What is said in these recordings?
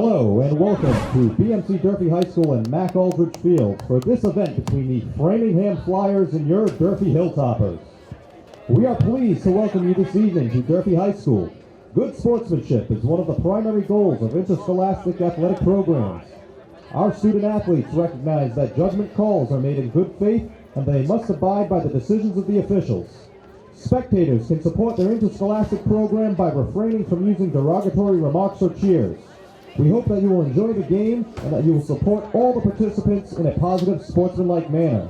Hello and welcome to BMC Durfee High School and Mac Aldridge Field for this event between the Framingham Flyers and your Durfee Hilltoppers. We are pleased to welcome you this evening to Durfee High School. Good sportsmanship is one of the primary goals of interscholastic athletic programs. Our student athletes recognize that judgment calls are made in good faith and they must abide by the decisions of the officials. Spectators can support their interscholastic program by refraining from using derogatory remarks or cheers. We hope that you will enjoy the game and that you will support all the participants in a positive, sportsmanlike manner.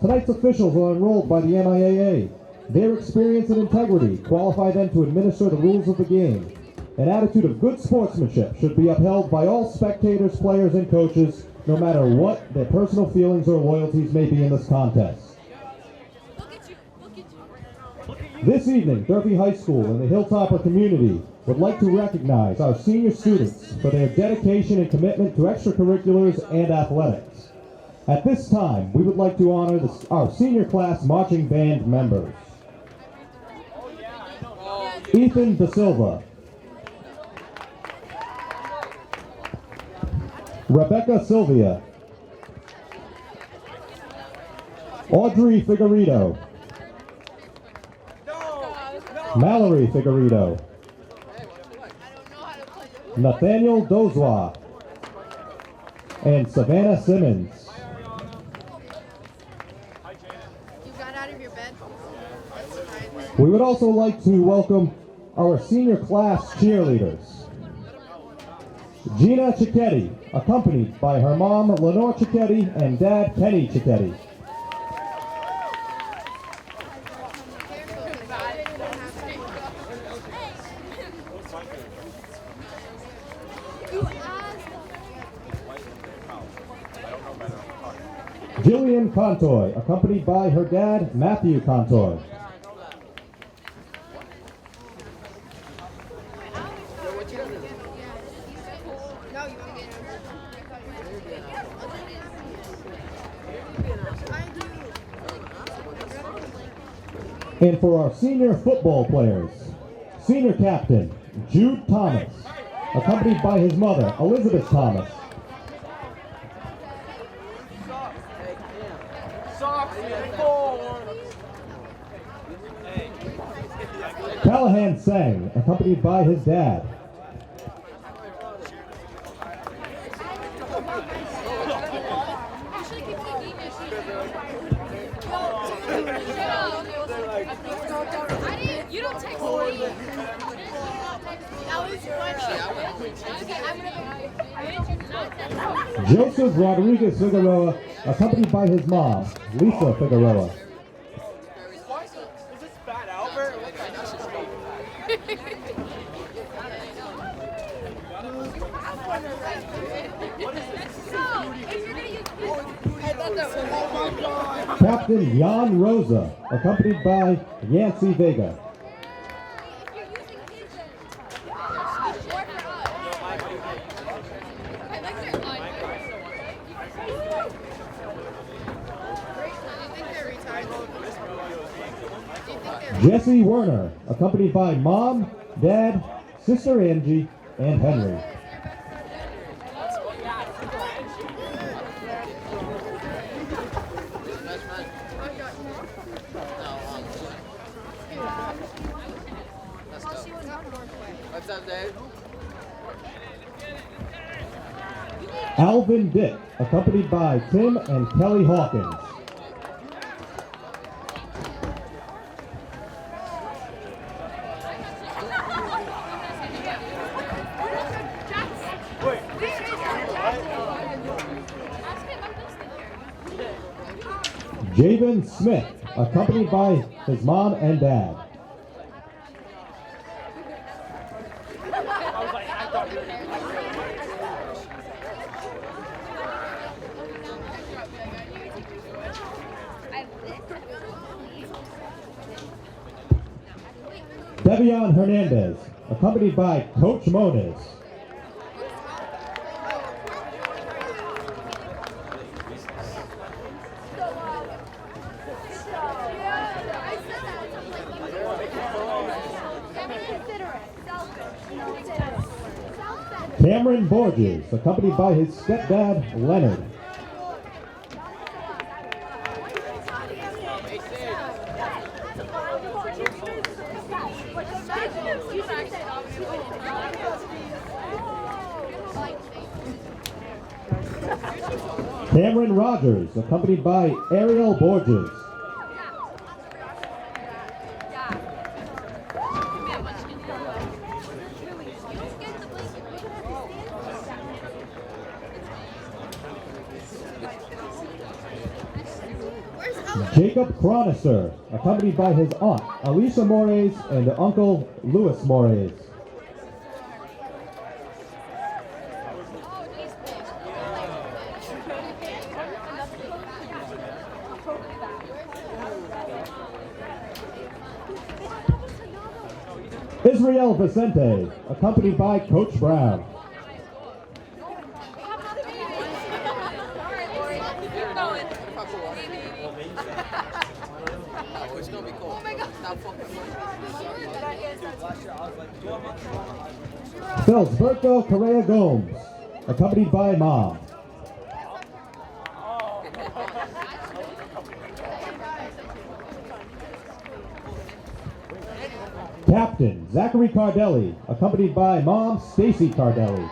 Tonight's officials are enrolled by the MIAA. Their experience and integrity qualify them to administer the rules of the game. An attitude of good sportsmanship should be upheld by all spectators, players, and coaches, no matter what their personal feelings or loyalties may be in this contest. This evening, Durfee High School and the Hilltopper community would like to recognize our senior students for their dedication and commitment to extracurriculars and athletics. At this time, we would like to honor our senior class marching band members. Ethan Da Silva, Rebecca Sylvia, Audrey Figueredo, Mallory Figueredo, Nathaniel Dozwa, and Savannah Simmons. You got out of your bed? We would also like to welcome our senior class cheerleaders. Gina Cicchetti, accompanied by her mom Lenore Cicchetti and dad Kenny Cicchetti. Jillian Contoy, accompanied by her dad, Matthew Contoy. And for our senior football players, senior captain, Jude Thomas, accompanied by his mother, Elizabeth Thomas. Callahan Sang, accompanied by his dad. You don't text me. Joseph Rodriguez Figueroa, accompanied by his mom, Lisa Figueroa. Is this Fat Albert? Captain Jan Rosa, accompanied by Yancy Vega. Jesse Werner, accompanied by mom, dad, sister Angie, and Henry. What's up, Dave? Alvin Dick, accompanied by Tim and Kelly Hawkins. Javen Smith, accompanied by his mom and dad. Devion Hernandez, accompanied by Coach Moniz. Cameron Borges, accompanied by his stepdad, Leonard. Cameron Rogers, accompanied by Ariel Borges. Jacob Cronister, accompanied by his aunt, Alicia Moraes, and uncle, Louis Moraes. Israel Vicente, accompanied by Coach Brown. It's gonna be cool. Stop fucking. Felsberto Correa Gomes, accompanied by Mom. Captain Zachary Cardelli, accompanied by Mom Stacy Cardelli.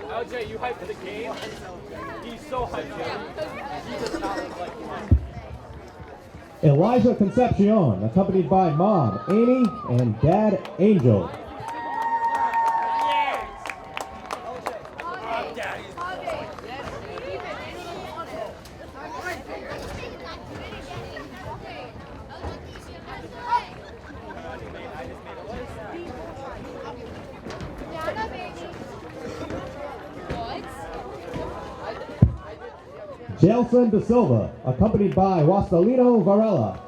LJ, you hyped for the game? He's so hyped, he does not look like you. Elijah Concepcion, accompanied by Mom Amy and Dad Angel. Jelson De Silva, accompanied by Wastelino Varela.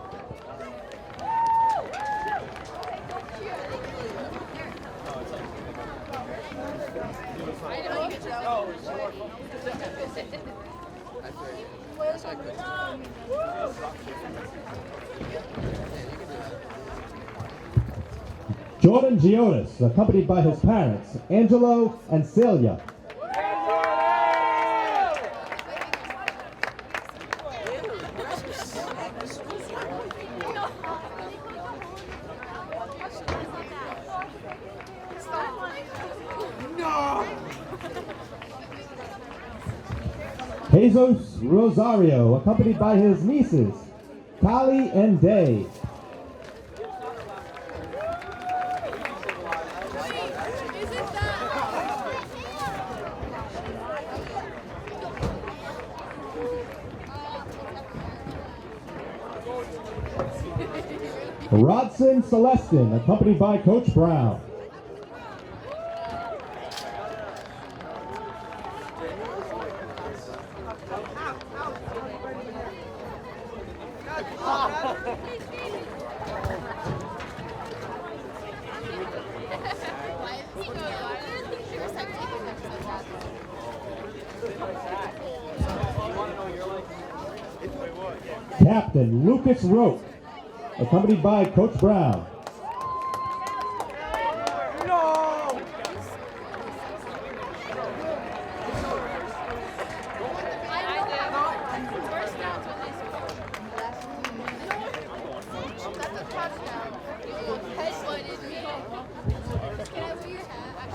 Jordan Giotis, accompanied by his parents, Angelo and Celia. Jesus Rosario, accompanied by his nieces, Kali and Day. Rodson Celestin, accompanied by Coach Brown. Captain Lucas Roque, accompanied by Coach Brown.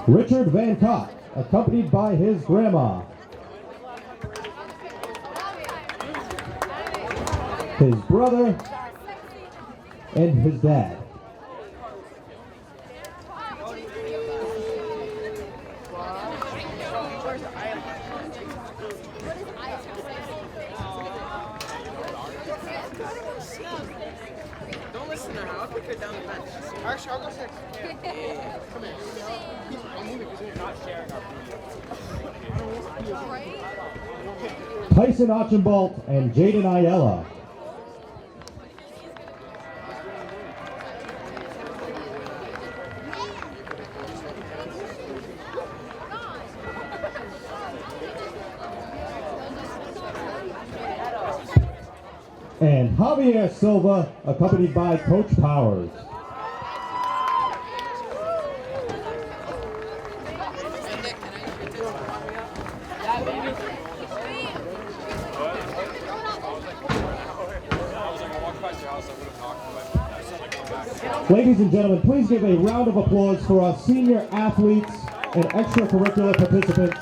Richard Van Cott, accompanied by his grandma. His brother, and his dad. Don't listen to her. I'll pick her down the bench. Actually, I'll go six. Yeah. Come here. I'm moving because you're not sharing our video. Tyson Archambault and Jaden Ayala. and Javier Silva, accompanied by Coach Powers. Ladies and gentlemen, please give a round of applause for our senior athletes and extracurricular participants.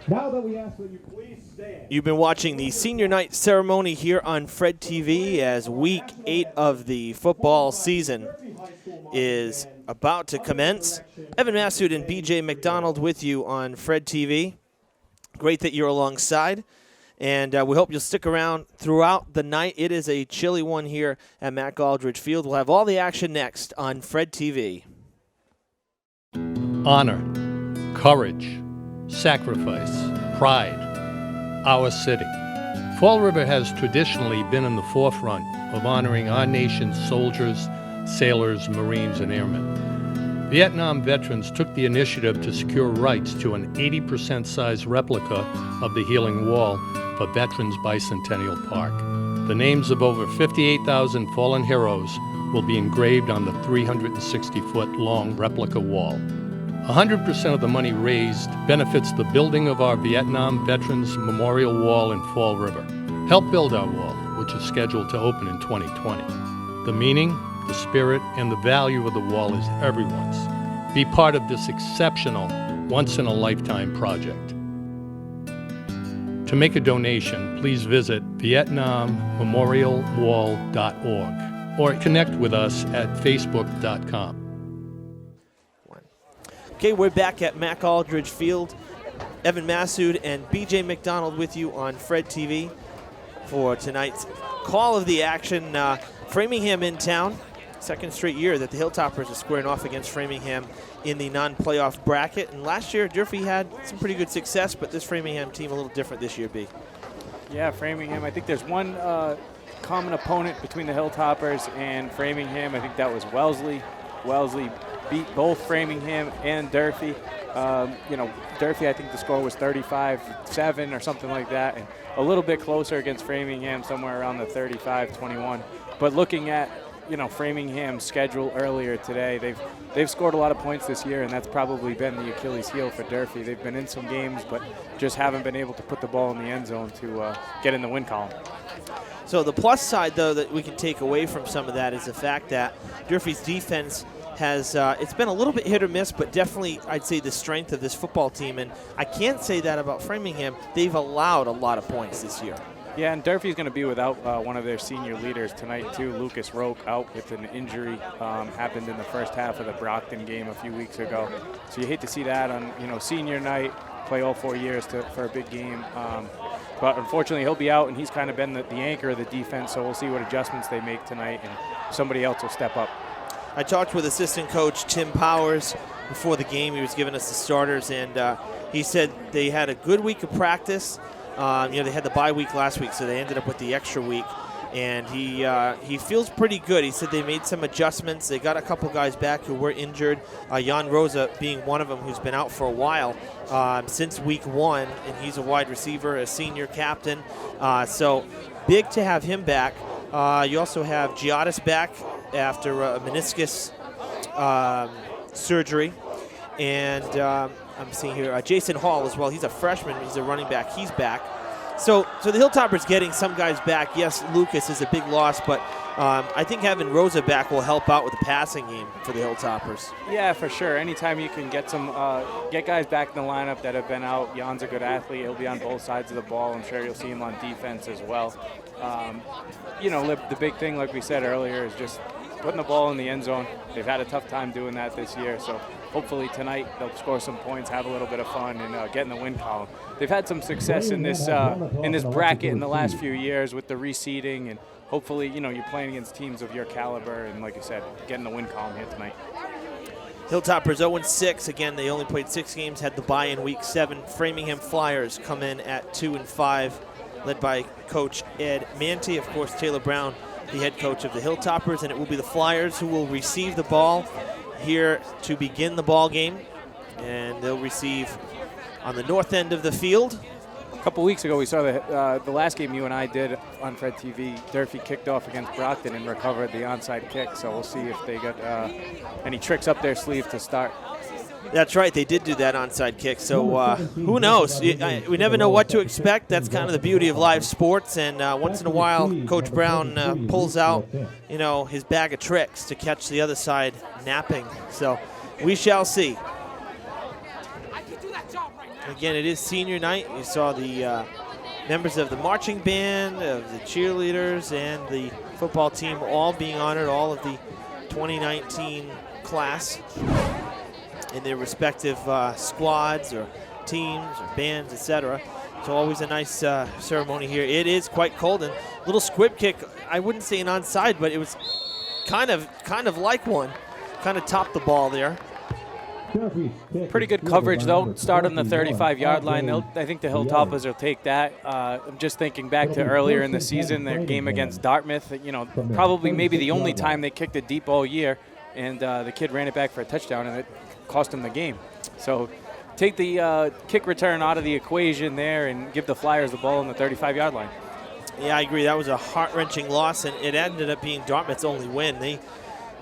Now that we ask that you please stand. You've been watching the senior night ceremony here on Fred TV as week 8 of the football season is about to commence. Evan Massoud and BJ McDonald with you on Fred TV. Great that you're alongside, and we hope you'll stick around throughout the night. It is a chilly one here at Mac Aldridge Field. We'll have all the action next on Fred TV. Honor, courage, sacrifice, pride, our city. Fall River has traditionally been in the forefront of honoring our nation's soldiers, sailors, Marines, and airmen. Vietnam veterans took the initiative to secure rights to an 80% size replica of the Healing Wall for Veterans Bicentennial Park. The names of over 58,000 fallen heroes will be engraved on the 360-foot long replica wall. 100% of the money raised benefits the building of our Vietnam Veterans Memorial Wall in Fall River. Help build our wall, which is scheduled to open in 2020. The meaning, the spirit, and the value of the wall is everyone's. Be part of this exceptional, once-in-a-lifetime project. To make a donation, please visit vietnammemorialwall.org or connect with us at facebook.com. Okay, we're back at Mac Aldridge Field. Evan Massoud and BJ McDonald with you on Fred TV for tonight's call of the action. Framingham in town. Second straight year that the Hilltoppers are squaring off against Framingham in the non-playoff bracket. And last year, Durfee had some pretty good success, but this Framingham team a little different this year, B. Yeah, Framingham. I think there's one common opponent between the Hilltoppers and Framingham. I think that was Wellesley. Wellesley beat both Framingham and Durfee. Durfee, I think the score was 35-7 or something like that, and a little bit closer against Framingham, somewhere around the 35-21. But looking at Framingham's schedule earlier today, they've scored a lot of points this year, and that's probably been the Achilles heel for Durfee. They've been in some games, but just haven't been able to put the ball in the end zone to get in the win column. So the plus side, though, that we can take away from some of that is the fact that Durfee's defense has it's been a little bit hit or miss, but definitely I'd say the strength of this football team. And I can't say that about Framingham. They've allowed a lot of points this year. Yeah, and Durfee's going to be without one of their senior leaders tonight, too. Lucas Roque out with an injury. Happened in the first half of the Brockton game a few weeks ago. So you hate to see that on senior night, play all 4 years for a big game. But unfortunately, he'll be out, and he's kind of been the anchor of the defense, so we'll see what adjustments they make tonight, and somebody else will step up. I talked with assistant coach Tim Powers before the game. He was giving us the starters, and he said they had a good week of practice. They had the bye week last week, so they ended up with the extra week. And he feels pretty good. He said they made some adjustments. They got a couple guys back who were injured. Jan Rosa being one of them, who's been out for a while since week 1, and he's a wide receiver, a senior captain. So big to have him back. You also have Giottis back after a meniscus surgery. And I'm seeing here Jason Hall as well. He's a freshman. He's a running back. He's back. So the Hilltoppers getting some guys back. Yes, Lucas is a big loss, but I think having Rosa back will help out with the passing game for the Hilltoppers. Yeah, for sure. Anytime you can get get guys back in the lineup that have been out, Jan's a good athlete. He'll be on both sides of the ball. I'm sure you'll see him on defense as well. The big thing, like we said earlier, is just putting the ball in the end zone. They've had a tough time doing that this year, so hopefully tonight they'll score some points, have a little bit of fun, and get in the win column. They've had some success in this bracket in the last few years with the reseeding, and hopefully, you're playing against teams of your caliber, and like you said, get in the win column here tonight. Hilltoppers 0-6. Again, they only played 6 games, had the bye in week 7. Framingham Flyers come in at 2-5, led by Coach Ed Manti. Of course, Taylor Brown the head coach of the Hilltoppers, and it will be the Flyers who will receive the ball here to begin the ball game. And they'll receive on the north end of the field. A couple weeks ago, we saw the last game you and I did on Fred TV. Durfee kicked off against Brockton and recovered the onside kick. So we'll see if they got any tricks up their sleeve to start. That's right, they did do that onside kick. So who knows? We never know what to expect. That's kind of the beauty of live sports. And once in a while, Coach Brown pulls out, his bag of tricks to catch the other side napping. So we shall see. Again, it is senior night. You saw the members of the marching band, of the cheerleaders, and the football team all being honored, all of the 2019 class in their respective squads or teams or bands, etc. So always a nice ceremony here. It is quite cold, and little squib kick. I wouldn't say an onside, but it was kind of like one. Kind of topped the ball there. Pretty good coverage, though. Start on the 35-yard line. I think the Hilltoppers will take that. I'm just thinking back to earlier in the season, their game against Dartmouth. Probably maybe the only time they kicked it deep all year, and the kid ran it back for a touchdown, and it cost him the game. So take the kick return out of the equation there and give the Flyers the ball on the 35-yard line. Yeah, I agree. That was a heart-wrenching loss, and it ended up being Dartmouth's only win. They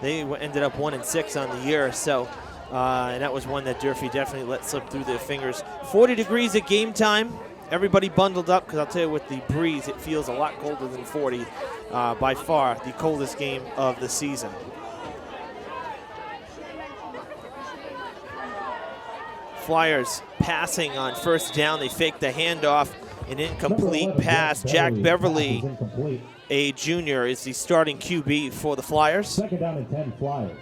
ended up 1-6 on the year, so. And that was one that Durfee definitely let slip through their fingers. 40 degrees at game time. Everybody bundled up, because I'll tell you, with the breeze, it feels a lot colder than 40. By far the coldest game of the season. Flyers passing on first down. They fake the handoff. An incomplete pass. Jack Beverly, a junior, is the starting QB for the Flyers. Second down and 10 Flyers.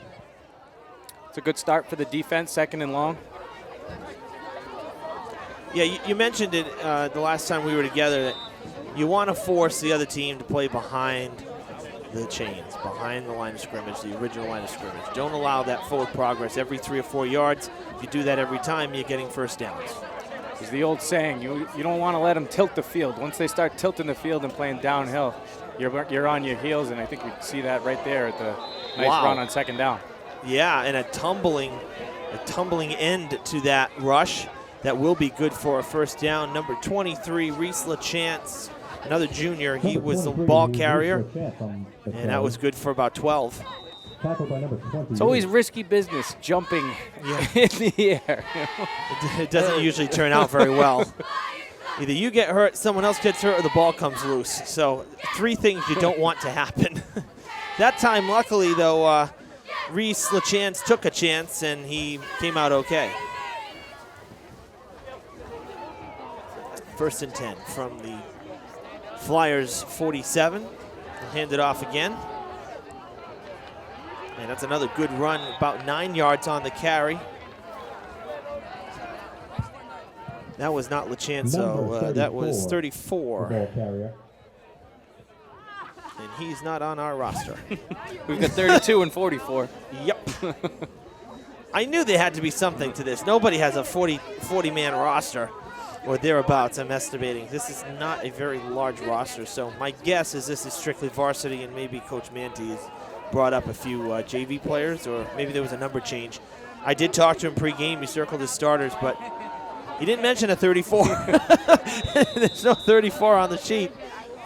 It's a good start for the defense, second and long. Yeah, you mentioned it the last time we were together, that you want to force the other team to play behind the chains, behind the line of scrimmage, the original line of scrimmage. Don't allow that forward progress every 3 or 4 yards. If you do that every time, you're getting first downs. It's the old saying, you don't want to let them tilt the field. Once they start tilting the field and playing downhill, you're on your heels, and I think we see that right there at the nice run on second down. Yeah, and a tumbling end to that rush that will be good for a first down. Number 23, Reese LaChance, another junior. He was the ball carrier, and that was good for about 12. It's always risky business jumping in the air. It doesn't usually turn out very well. Either you get hurt, someone else gets hurt, or the ball comes loose. So 3 things you don't want to happen. That time, luckily, though, Reese LaChance took a chance, and he came out okay. First and 10 from the Flyers 47. They'll hand it off again. And that's another good run, about 9 yards on the carry. That was not LaChance, so that was 34. And he's not on our roster. We've got 32 and 44. Yep. I knew there had to be something to this. Nobody has a 40-man roster or thereabouts, I'm estimating. This is not a very large roster, so my guess is this is strictly varsity, and maybe Coach Manti has brought up a few JV players, or maybe there was a number change. I did talk to him pregame. He circled his starters, but he didn't mention a 34. There's no 34 on the sheet.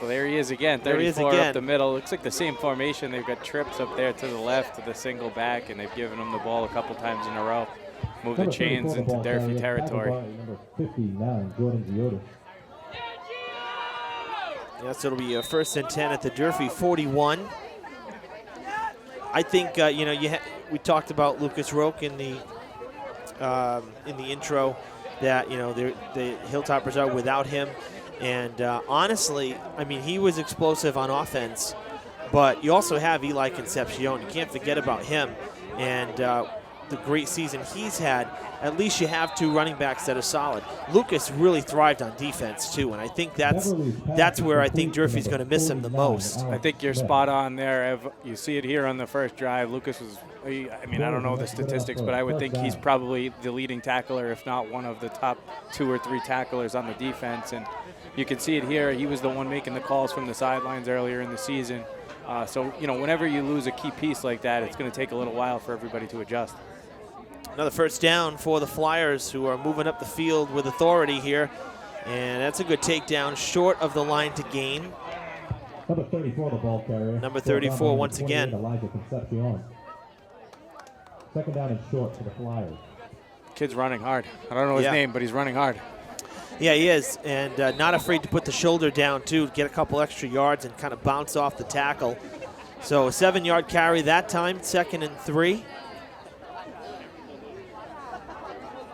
Well, there he is again, 34 up the middle. Looks like the same formation. They've got trips up there to the left, to the single back, and they've given him the ball a couple times in a row. Move the chains into Durfee territory. Number 59, Jordan Ziotis. Yes, it'll be a first and 10 at the Durfee 41. I think we talked about Lucas Roque in the intro, that the Hilltoppers are without him. And honestly, I mean, he was explosive on offense, but you also have Eli Concepcion. You can't forget about him. And the great season he's had, at least you have 2 running backs that are solid. Lucas really thrived on defense, too, and I think that's where I think Durfee's going to miss him the most. I think you're spot on there. You see it here on the first drive. Lucas was, I don't know the statistics, but I would think he's probably the leading tackler, if not one of the top 2 or 3 tacklers on the defense. And you can see it here. He was the one making the calls from the sidelines earlier in the season. So, whenever you lose a key piece like that, it's going to take a little while for everybody to adjust. Another first down for the Flyers, who are moving up the field with authority here. And that's a good takedown, short of the line to gain. Number 34, the ball carrier. Number 34 once again. Elijah Concepcion. Second down and short for the Flyers. Kid's running hard. I don't know his name, but he's running hard. Yeah, he is, and not afraid to put the shoulder down, too, get a couple extra yards and kind of bounce off the tackle. So a 7-yard carry that time, 2nd and 3.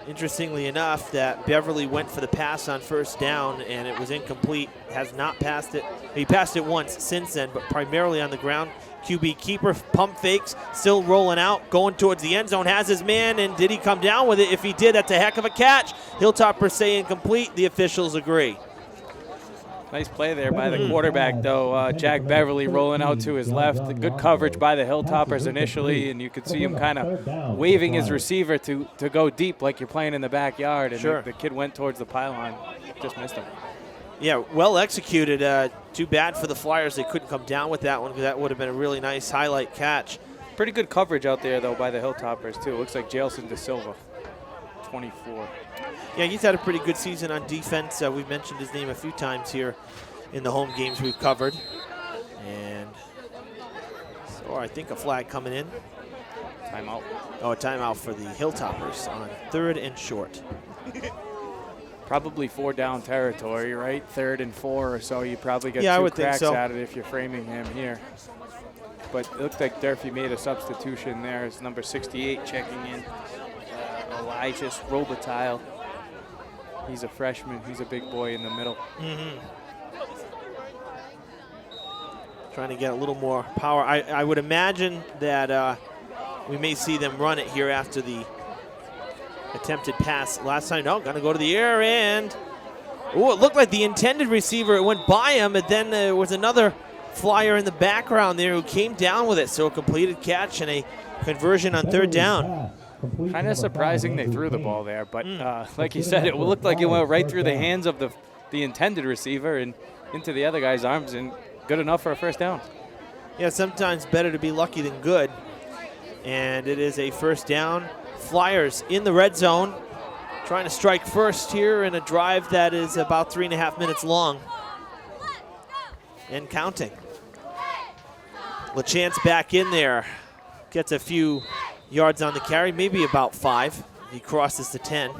Interestingly enough, that Beverly went for the pass on first down, and it was incomplete. Has not passed it. He passed it once since then, but primarily on the ground. QB keeper, pump fakes, still rolling out, going towards the end zone, has his man, and did he come down with it? If he did, that's a heck of a catch. Hilltoppers say incomplete. The officials agree. Nice play there by the quarterback, though. Jack Beverly rolling out to his left. Good coverage by the Hilltoppers initially, and you could see him kind of waving his receiver to go deep like you're playing in the backyard, and the kid went towards the pylon. Just missed him. Yeah, well executed. Too bad for the Flyers they couldn't come down with that one, because that would have been a really nice highlight catch. Pretty good coverage out there, though, by the Hilltoppers, too. Looks like Jailson De Silva, 24. Yeah, he's had a pretty good season on defense. We've mentioned his name a few times here in the home games we've covered. And so I think a flag coming in. Timeout. Oh, a timeout for the Hilltoppers on 3rd and short. Probably 4-down territory, right? 3rd and 4 or so. You probably get 2 cracks at it if you're Framingham here. But it looked like Durfee made a substitution there. It's number 68 checking in. Elijah Robitaille. He's a freshman. He's a big boy in the middle. Trying to get a little more power. I would imagine that we may see them run it here after the attempted pass last time. No, going to go to the air, and oh, it looked like the intended receiver. It went by him, and then there was another Flyer in the background there who came down with it. So a completed catch and a conversion on 3rd down. Kind of surprising they threw the ball there, but like you said, it looked like it went right through the hands of the intended receiver and into the other guy's arms, and good enough for a first down. Yeah, sometimes better to be lucky than good. And it is a first down. Flyers in the red zone, trying to strike first here in a drive that is about 3.5 minutes long. And counting. LaChance back in there. Gets a few yards on the carry, maybe about 5. He crosses the 10.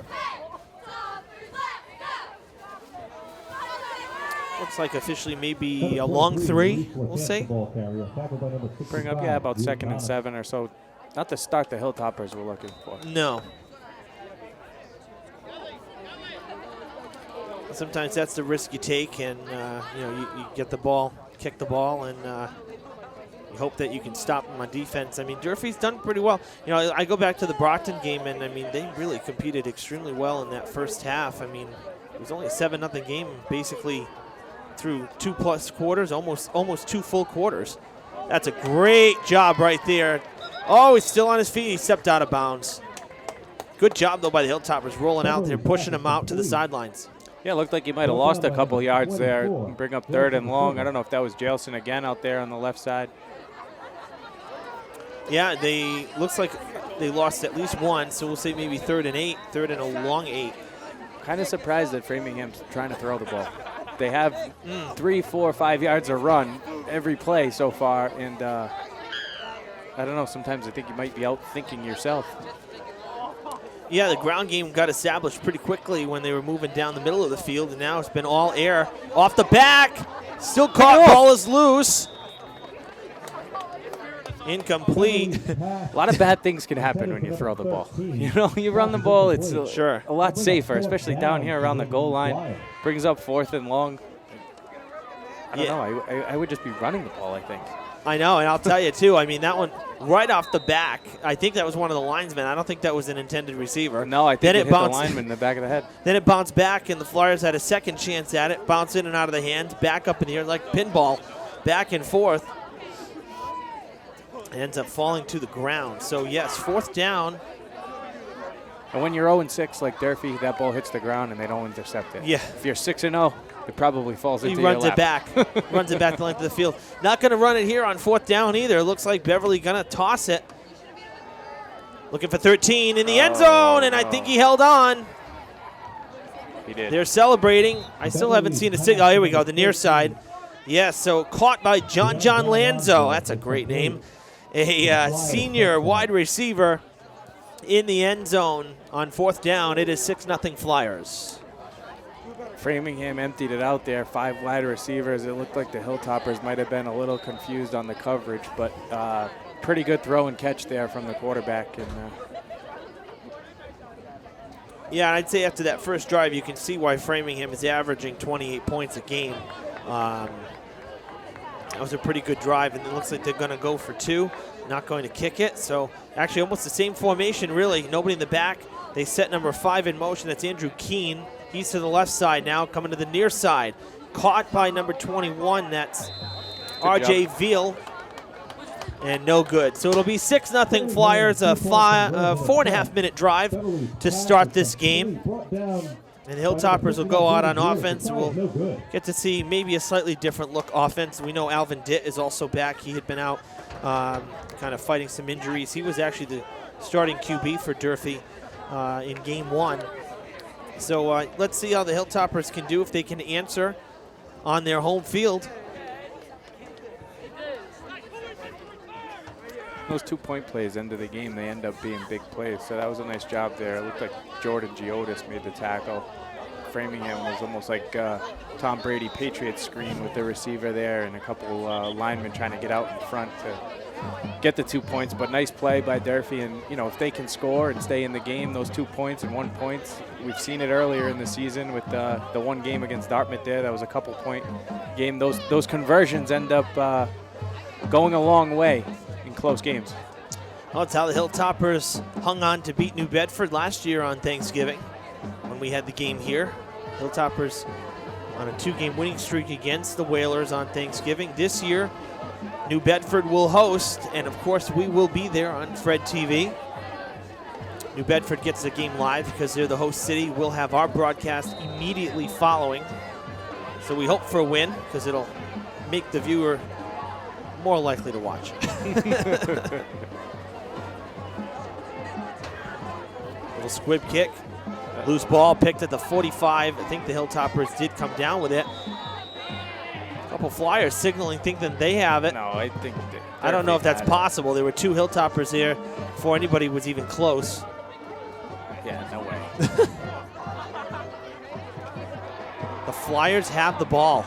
Looks like officially maybe a long 3, we'll say. Bring up, about 2nd and 7 or so. Not the start the Hilltoppers were looking for. No. Sometimes that's the risk you take, and you get the ball, kick the ball, and you hope that you can stop them on defense. I mean, Durfee's done pretty well. I go back to the Brockton game, and I mean, they really competed extremely well in that first half. I mean, it was only a 7-0 game, basically through 2+ quarters, almost 2 full quarters. That's a great job right there. Oh, he's still on his feet. He stepped out of bounds. Good job, though, by the Hilltoppers rolling out there, pushing him out to the sidelines. Yeah, it looked like he might have lost a couple yards there. Bring up 3rd and long. I don't know if that was Jailson again out there on the left side. Yeah, looks like they lost at least one, so we'll say maybe 3rd and 8, 3rd and a long 8. Kind of surprised that Framingham's trying to throw the ball. They have 3, 4, 5 yards of run every play so far, and I don't know, sometimes I think you might be out thinking yourself. Yeah, the ground game got established pretty quickly when they were moving down the middle of the field, and now it's been all air. Off the back, still caught, ball is loose. Incomplete. A lot of bad things can happen when you throw the ball. You run the ball, it's a lot safer, especially down here around the goal line. Brings up 4th and long. I don't know, I would just be running the ball, I think. I know, and I'll tell you, too, I mean, that one right off the back, I think that was one of the linesmen. I don't think that was an intended receiver. No, I think it hit the lineman in the back of the head. Then it bounced back, and the Flyers had a second chance at it. Bounced in and out of the hands, back up in the air like pinball, back and forth. It ends up falling to the ground. So, yes, 4th down. And when you're 0-6 like Durfee, that ball hits the ground and they don't intercept it. Yeah. If you're 6-0, it probably falls into He your runs lap. it back. Runs it back the length of the field. Not going to run it here on 4th down either. It looks like Beverly going to toss it. Looking for 13 in the end zone, and I think he held on. He did. They're celebrating. I still haven't seen a signal. Oh, here we go, the near side. Yes, so caught by John Lanzo. That's a great name. A senior wide receiver in the end zone on 4th down. It is 6-0 Flyers. Framingham emptied it out there, 5 wide receivers. It looked like the Hilltoppers might have been a little confused on the coverage, but pretty good throw and catch there from the quarterback. And yeah, I'd say after that first drive, you can see why Framingham is averaging 28 points a game. That was a pretty good drive, and it looks like they're going to go for 2, not going to kick it. So actually almost the same formation, really. Nobody in the back. They set number 5 in motion. That's Andrew Keene. He's to the left side now, coming to the near side. Caught by number 21. That's R.J. Veal. And no good. So it'll be 6-0 Flyers, a 4.5-minute drive to start this game. And the Hilltoppers will go out on offense. We'll get to see maybe a slightly different look offense. We know Alvin Ditt is also back. He had been out kind of fighting some injuries. He was actually the starting QB for Durfee in game 1. So let's see how the Hilltoppers can do if they can answer on their home field. those 2-point plays end of the game, they end up being big plays. So that was a nice job there. It looked like Jordan Giotis made the tackle. Framingham was almost like Tom Brady Patriots screen with the receiver there and a couple linemen trying to get out in front to get the 2 points. But nice play by Durfee, and you know, if they can score and stay in the game, those 2 points and 1 point, we've seen it earlier in the season with the one game against Dartmouth there. That was a couple-point game. Those conversions end up going a long way in close games. Well, that's how the Hilltoppers hung on to beat New Bedford last year on Thanksgiving when we had the game here. Hilltoppers on a 2-game winning streak against the Whalers on Thanksgiving. This year, New Bedford will host, and of course we will be there on Fred TV. New Bedford gets the game live because they're the host city. We'll have our broadcast immediately following. So we hope for a win because it'll make the viewer more likely to watch. Little squib kick. Loose ball picked at the 45. I think the Hilltoppers did come down with it. A couple Flyers signaling, thinking they have it. No, I think I don't know if that's possible. There were 2 Hilltoppers there before anybody was even close. Yeah, no way. The Flyers have the ball.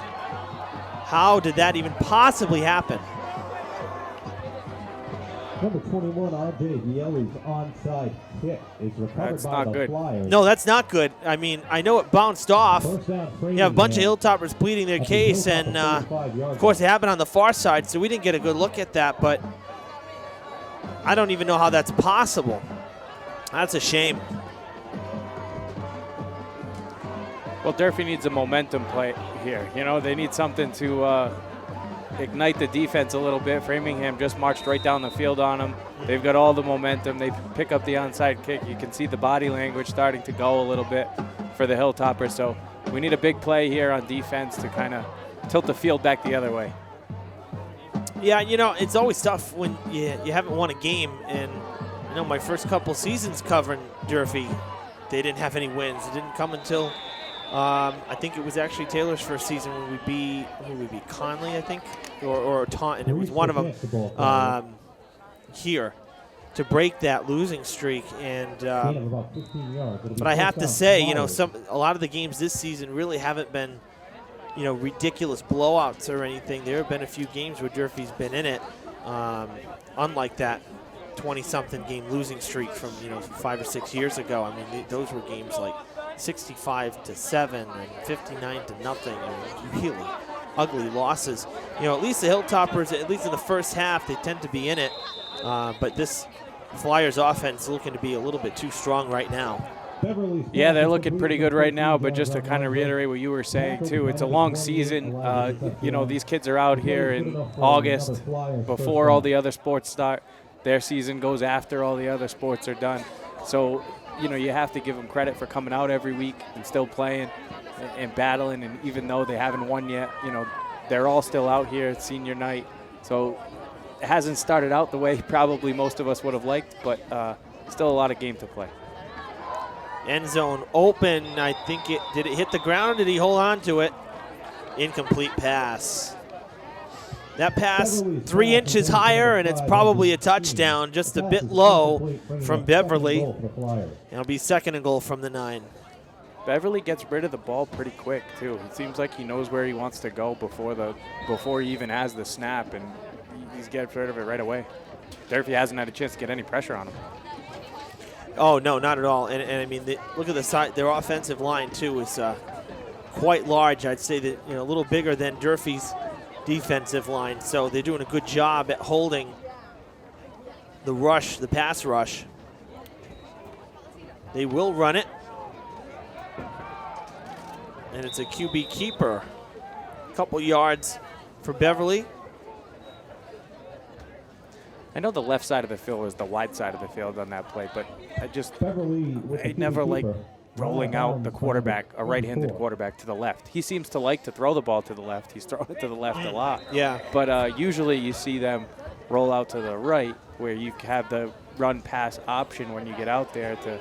How did that even possibly happen? Number 21, R.J. Vieli's onside kick is recovered That's by not the good. Flyers. No, that's not good. I mean, I know it bounced off. First down, You have a bunch of Framingham. Hilltoppers pleading their At the case, Hilltopper and 45-yard of course it line. happened on the far side, so we didn't get a good look at that, but I don't even know how that's possible. That's a shame. Well, Durfee needs a momentum play here. You know, they need something to ignite the defense a little bit. Framingham just marched right down the field on them. They've got all the momentum. They pick up the onside kick. You can see the body language starting to go a little bit for the Hilltoppers. So we need a big play here on defense to kind of tilt the field back the other way. Yeah, you know, it's always tough when you haven't won a game, and I know my first couple seasons covering Durfee, they didn't have any wins. It didn't come until I think it was actually Taylor's first season when we beat Conley, I think, or Taunton. It was one of them here to break that losing streak. And but I have to say, you know, a lot of the games this season really haven't been, you know, ridiculous blowouts or anything. There have been a few games where Durfee's been in it, unlike that 20-something game losing streak from, you know, 5 or 6 years ago. I mean, those were games like 65-7 and 59-0, and really ugly losses. You know, at least the Hilltoppers, at least in the first half, they tend to be in it. But this Flyers offense is looking to be a little bit too strong right now. Yeah, they're looking pretty good right now, but just to kind of reiterate what you were saying, too, it's a long season. You know, these kids are out here in August before all the other sports start. Their season goes after all the other sports are done. So you know, you have to give them credit for coming out every week and still playing and battling. And even though they haven't won yet, you know, they're all still out here. It's senior night. So it hasn't started out the way probably most of us would have liked, but still a lot of game to play. End zone open. I think did it hit the ground or did he hold on to it? Incomplete pass. That pass 3 inches higher, and it's probably a touchdown, just a bit low from Beverly. It'll be 2nd and goal from the 9. Beverly gets rid of the ball pretty quick too. It seems like he knows where he wants to go before he even has the snap, and he's gets rid of it right away. Durfee hasn't had a chance to get any pressure on him. Oh no, not at all. And I mean, look at the side. Their offensive line too is quite large. I'd say that, you know, a little bigger than Durfee's defensive line. So they're doing a good job at holding the rush, the pass rush. They will run it. And it's a QB keeper. A couple yards for Beverly. I know the left side of the field was the wide side of the field on that play, but I never like rolling out the quarterback, a right-handed quarterback, to the left. He seems to like to throw the ball to the left. He's thrown it to the left a lot. Yeah. But usually you see them roll out to the right, where you have the run-pass option when you get out there to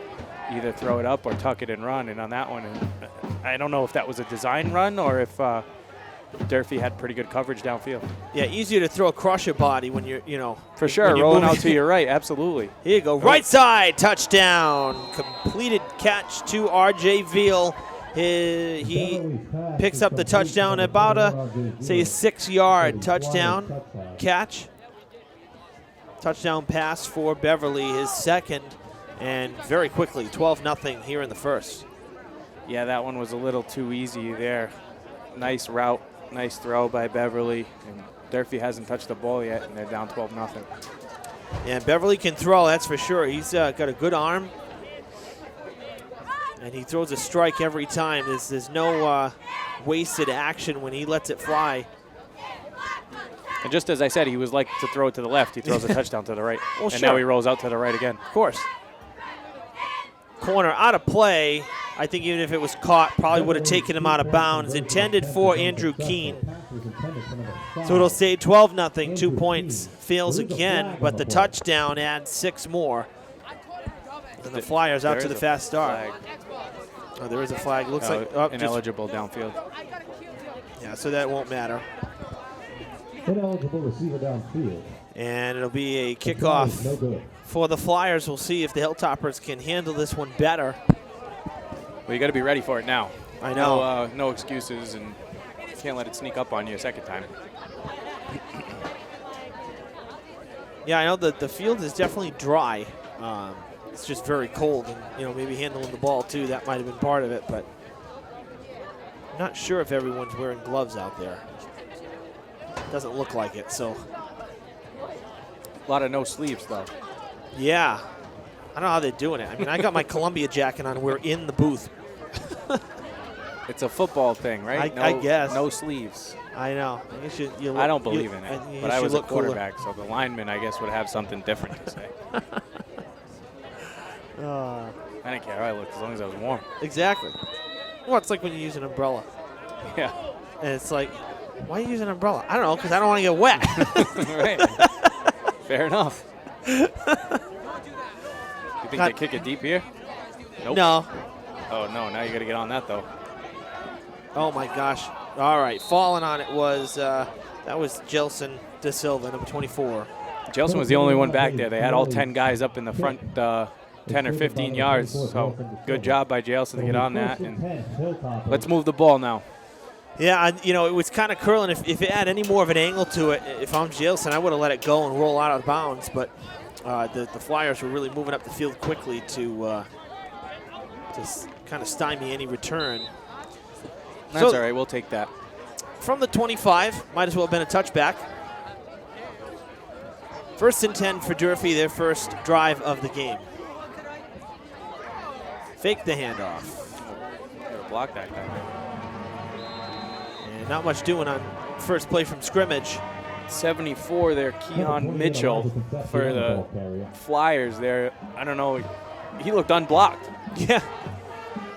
either throw it up or tuck it and run. And on that one, I don't know if that was a design run or if Durfee had pretty good coverage downfield. Yeah, easier to throw across your body when you're, you know. For sure, rolling out to your right, absolutely. Here you go, right side, touchdown. Completed catch to R.J. Veal. He picks up the touchdown, about a 6-yard touchdown catch. Touchdown pass for Beverly, his 2nd, and very quickly, 12-0 here in the 1st. Yeah, that one was a little too easy there. Nice route. Nice throw by Beverly, and Durfee hasn't touched the ball yet, and they're down 12-0. Yeah, Beverly can throw, that's for sure. He's got a good arm, and he throws a strike every time. There's no wasted action when he lets it fly. And just as I said, he was like to throw it to the left. He throws a touchdown to the right, well, and sure. now he rolls out to the right again. Of course. Corner out of play. I think even if it was caught, probably would have taken him out of bounds. Intended for Andrew Keene. So it'll stay 12-0, 2 points. Fails again, but the touchdown adds 6 more. And the Flyers out to the fast start. Oh, there is a flag. Looks like ineligible downfield. Yeah, so that won't matter. Ineligible receiver downfield. And it'll be a kickoff for the Flyers. We'll see if the Hilltoppers can handle this one better. Well, you got to be ready for it now. I know. No excuses, and you can't let it sneak up on you a second time. Yeah, I know that the field is definitely dry. It's just very cold, and, you know, maybe handling the ball too, that might have been part of it, but I'm not sure if everyone's wearing gloves out there. Doesn't look like it, so. A lot of no sleeves, though. Yeah. I don't know how they're doing it. I mean, I got my Columbia jacket on. We're in the booth. It's a football thing, right? I guess. No sleeves. I know. I don't believe in it, but I was a quarterback, so the lineman, I guess, would have something different to say. I didn't care how I looked as long as I was warm. Exactly. Well, it's like when you use an umbrella. Yeah. And it's like, why are you using an umbrella? I don't know, because I don't want to get wet. Right. Fair enough. You think they kick it deep here? Nope. No. Oh, no. Now you got to get on that, though. Oh, my gosh. All right. Falling on it was, that was Jelson De Silva, number 24. Jelson was the only one back there. They had all 10 guys up in the front 10 or 15 yards. So good job by Jelson to get on that. And let's move the ball now. Yeah, you know, it was kind of curling. If it had any more of an angle to it, if I'm Jelson, I would have let it go and roll out of bounds. But the Flyers were really moving up the field quickly to kind of stymie any return. That's all right. We'll take that. From the 25, might as well have been a touchback. 1st and 10 for Durfee, their first drive of the game. Fake the handoff. Gotta block that guy. And not much doing on first play from scrimmage. 74 there, Keon Mitchell for the Flyers there. I don't know. he looked unblocked. Yeah.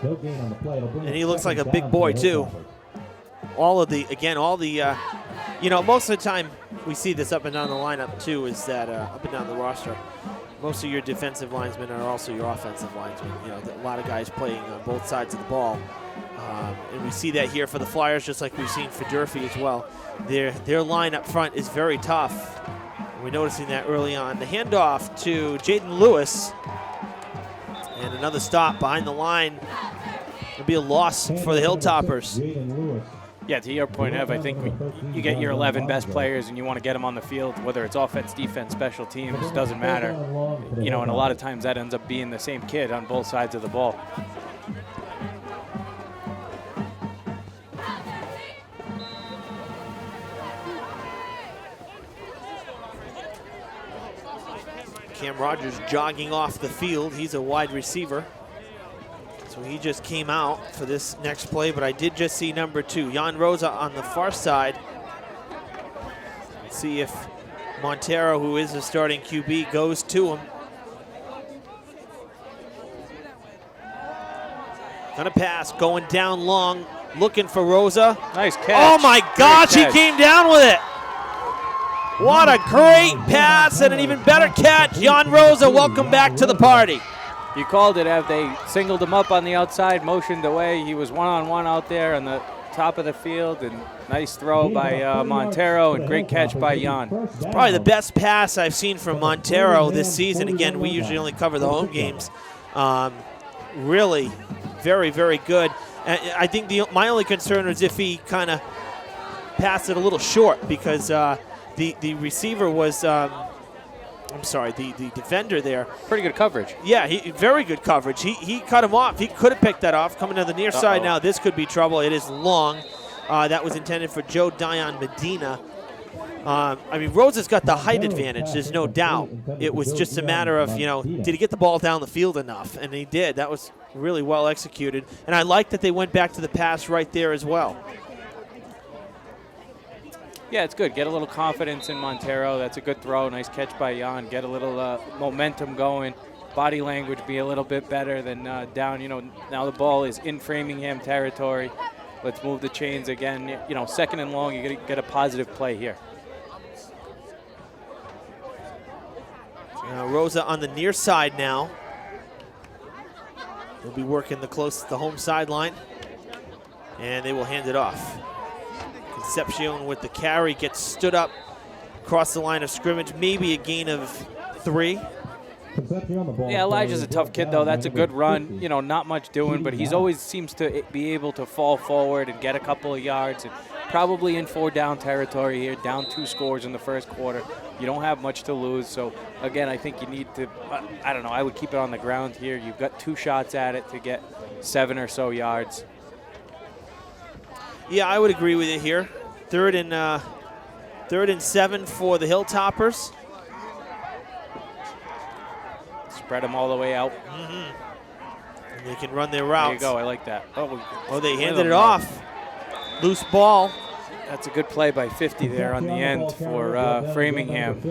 No gain on the play. It'll bring And it he looks like a second big down boy, for the too. Hilltoppers. Most of the time we see this up and down the lineup too, is that up and down the roster, most of your defensive linemen are also your offensive linemen. A lot of guys playing on both sides of the ball. And we see that here for the Flyers, just like we've seen for Durfee as well. Their line up front is very tough. We're noticing that early on. The handoff to Jaden Lewis. And another stop behind the line. It'll be a loss for the Hilltoppers. Jaden Lewis. Yeah, to your point, Ev, I think you get your 11 best players and you want to get them on the field, whether it's offense, defense, special teams, doesn't matter. And a lot of times that ends up being the same kid on both sides of the ball. Cam Rogers jogging off the field. He's a wide receiver. So he just came out for this next play, but I did just see number 2, Jan Rosa, on the far side. Let's see if Montero, who is the starting QB, goes to him. Gonna pass, going down long, looking for Rosa. Nice catch. Oh my gosh, he catch. came down with it. What a great pass and an even better catch. Jan Rosa, welcome back to the party. You called it, Ev. They singled him up on the outside, motioned away. He was one-on-one out there on the top of the field, and nice throw by Montero, and great catch by Jan. Probably the best pass I've seen from Montero this season. Again, we usually only cover the home games. Really very, very good. I think my only concern is if he kind of passed it a little short, because the receiver was, the defender there. Pretty good coverage. Yeah, very good coverage. He cut him off. He could have picked that off. Coming to the near side now, this could be trouble. It is long. That was intended for Joe Dion Medina. Rosa's got the height advantage, there's no doubt. It was just a matter of, did he get the ball down the field enough? And he did. That was really well executed. And I like that they went back to the pass right there as well. Yeah, it's good. Get a little confidence in Montero. That's a good throw. Nice catch by Jan. Get a little momentum going. Body language be a little bit better than down. Now the ball is in Framingham territory. Let's move the chains again. Second and long, you got to get a positive play here. Rosa on the near side now. They'll be working the home sideline, and they will hand it off. Concepcion with the carry gets stood up across the line of scrimmage, maybe a gain of 3. Yeah, Elijah's a tough kid, though. That's a good run. Not much doing, but he's always seems to be able to fall forward and get a couple of yards. And probably in 4-down territory here, down 2 scores in the first quarter. You don't have much to lose. So, again, I think you need to, I would keep it on the ground here. You've got 2 shots at it to get 7 or so yards. Yeah, I would agree with you here. Third and 7 for the Hilltoppers. Spread them all the way out. And they can run their routes. There you go. I like that. Oh, they handed it off. Loose ball. That's a good play by 50 there on the end for Framingham.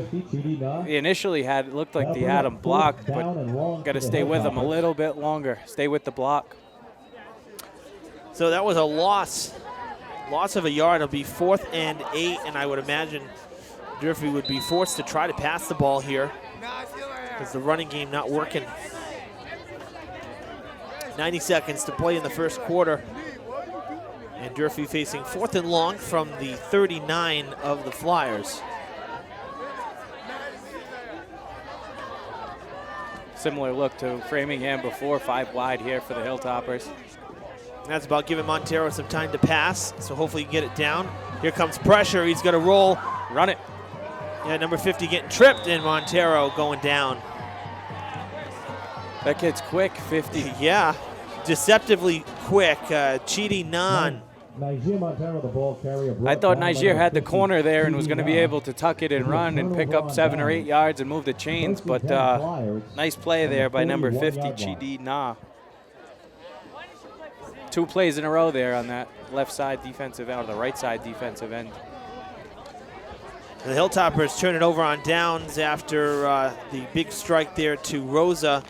He initially looked like they had him blocked, but got to stay with him a little bit longer. Stay with the block. So that was a loss of a yard. It'll be 4th and 8, and I would imagine Durfee would be forced to try to pass the ball here because the running game not working. 90 seconds to play in the first quarter. And Durfee facing 4th and long from the 39 of the Flyers. Similar look to Framingham before, 5 wide here for the Hilltoppers. That's about giving Montero some time to pass, so hopefully he can get it down. Here comes pressure. He's going to roll. Run it. Yeah, number 50 getting tripped, and Montero going down. That kid's quick, 50. Yeah, deceptively quick. Chidi Nan. I thought Niger had the corner there and was going to be able to tuck it and run and pick up 7 or 8 yards and move the chains, but nice play there by number 50, Chidi Na. 2 plays in a row there on that left side defensive end, or the right side defensive end. The Hilltoppers turn it over on downs after the big strike there to Rosa.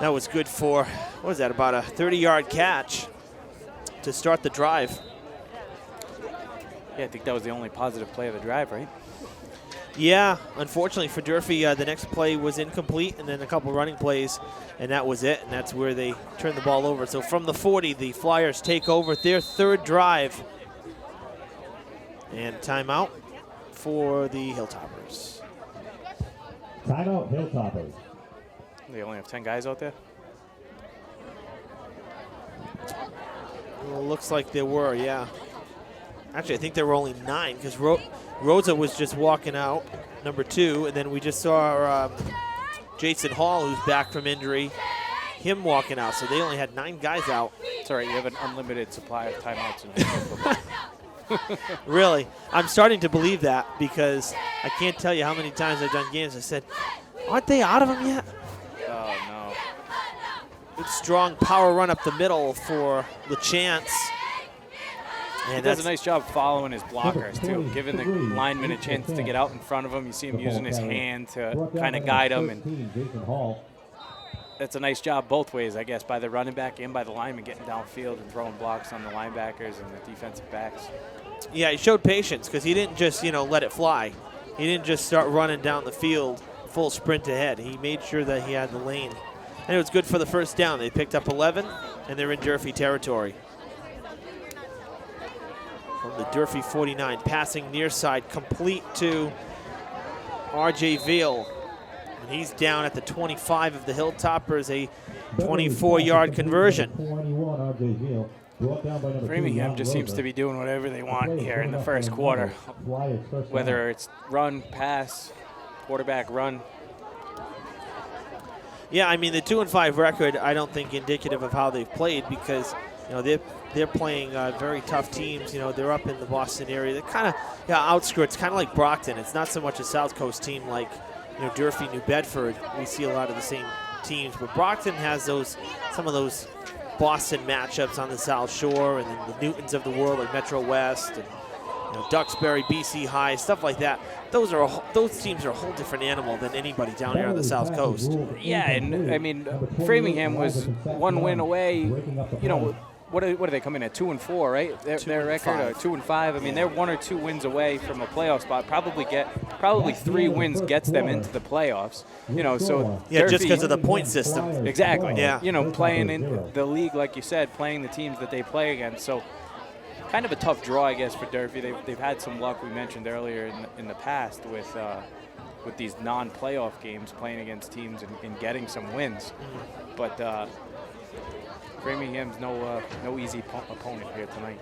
That was good for, what was that, about a 30-yard catch to start the drive. Yeah, I think that was the only positive play of the drive, right? Yeah, unfortunately for Durfee, the next play was incomplete, and then a couple running plays, and that was it, and that's where they turned the ball over. So from the 40, the Flyers take over their third drive. And timeout for the Hilltoppers. Timeout, Hilltoppers. They only have 10 guys out there? Well, looks like there were, yeah. Actually, I think there were only 9 because Rosa was just walking out, number 2, and then we just saw Jason Hall, who's back from injury, him walking out. So they only had 9 guys out. It's all right. You have an unlimited supply of timeouts in football. Really, I'm starting to believe that because I can't tell you how many times I've done games. I said, aren't they out of them yet? Oh, no. Good strong power run up the middle for LeChance. He does a nice job following his blockers, too, giving the lineman a chance to get out in front of him. You see him using his hand to kind of guide him. And that's a nice job both ways, I guess, by the running back and by the lineman getting downfield and throwing blocks on the linebackers and the defensive backs. Yeah, he showed patience because he didn't just, let it fly. He didn't just start running down the field full sprint ahead. He made sure that he had the lane. And it was good for the first down. They picked up 11, and they're in Durfee territory. From the Durfee 49, passing near side, complete to R.J. Veal. And he's down at the 25 of the Hilltoppers, a 24-yard conversion. Framingham just seems to be doing whatever they want here in the first quarter, whether it's run, pass, quarterback run. Yeah, I mean, the 2-5 record, I don't think indicative of how they've played because, they're playing very tough teams. They're up in the Boston area. They're kind of outskirts, kind of like Brockton. It's not so much a South Coast team like, Durfee, New Bedford. We see a lot of the same teams, but Brockton has some of those Boston matchups on the South Shore, and then the Newtons of the world like Metro West and Duxbury, BC High, stuff like that. Those teams are a whole different animal than anybody down here on the South Coast. Yeah, and I mean, Framingham was one win away. What do they come in at 2-4, right? Their record 2-5. I mean, they're 1 or 2 wins away from a playoff spot. Probably 3 wins gets them into the playoffs. So yeah, just because of the point system. Exactly. Yeah. Playing in the league, like you said, playing the teams that they play against. So kind of a tough draw, I guess, for Durfee. They've had some luck, we mentioned earlier in the past with these non-playoff games, playing against teams and getting some wins. But Framingham's no easy opponent here tonight.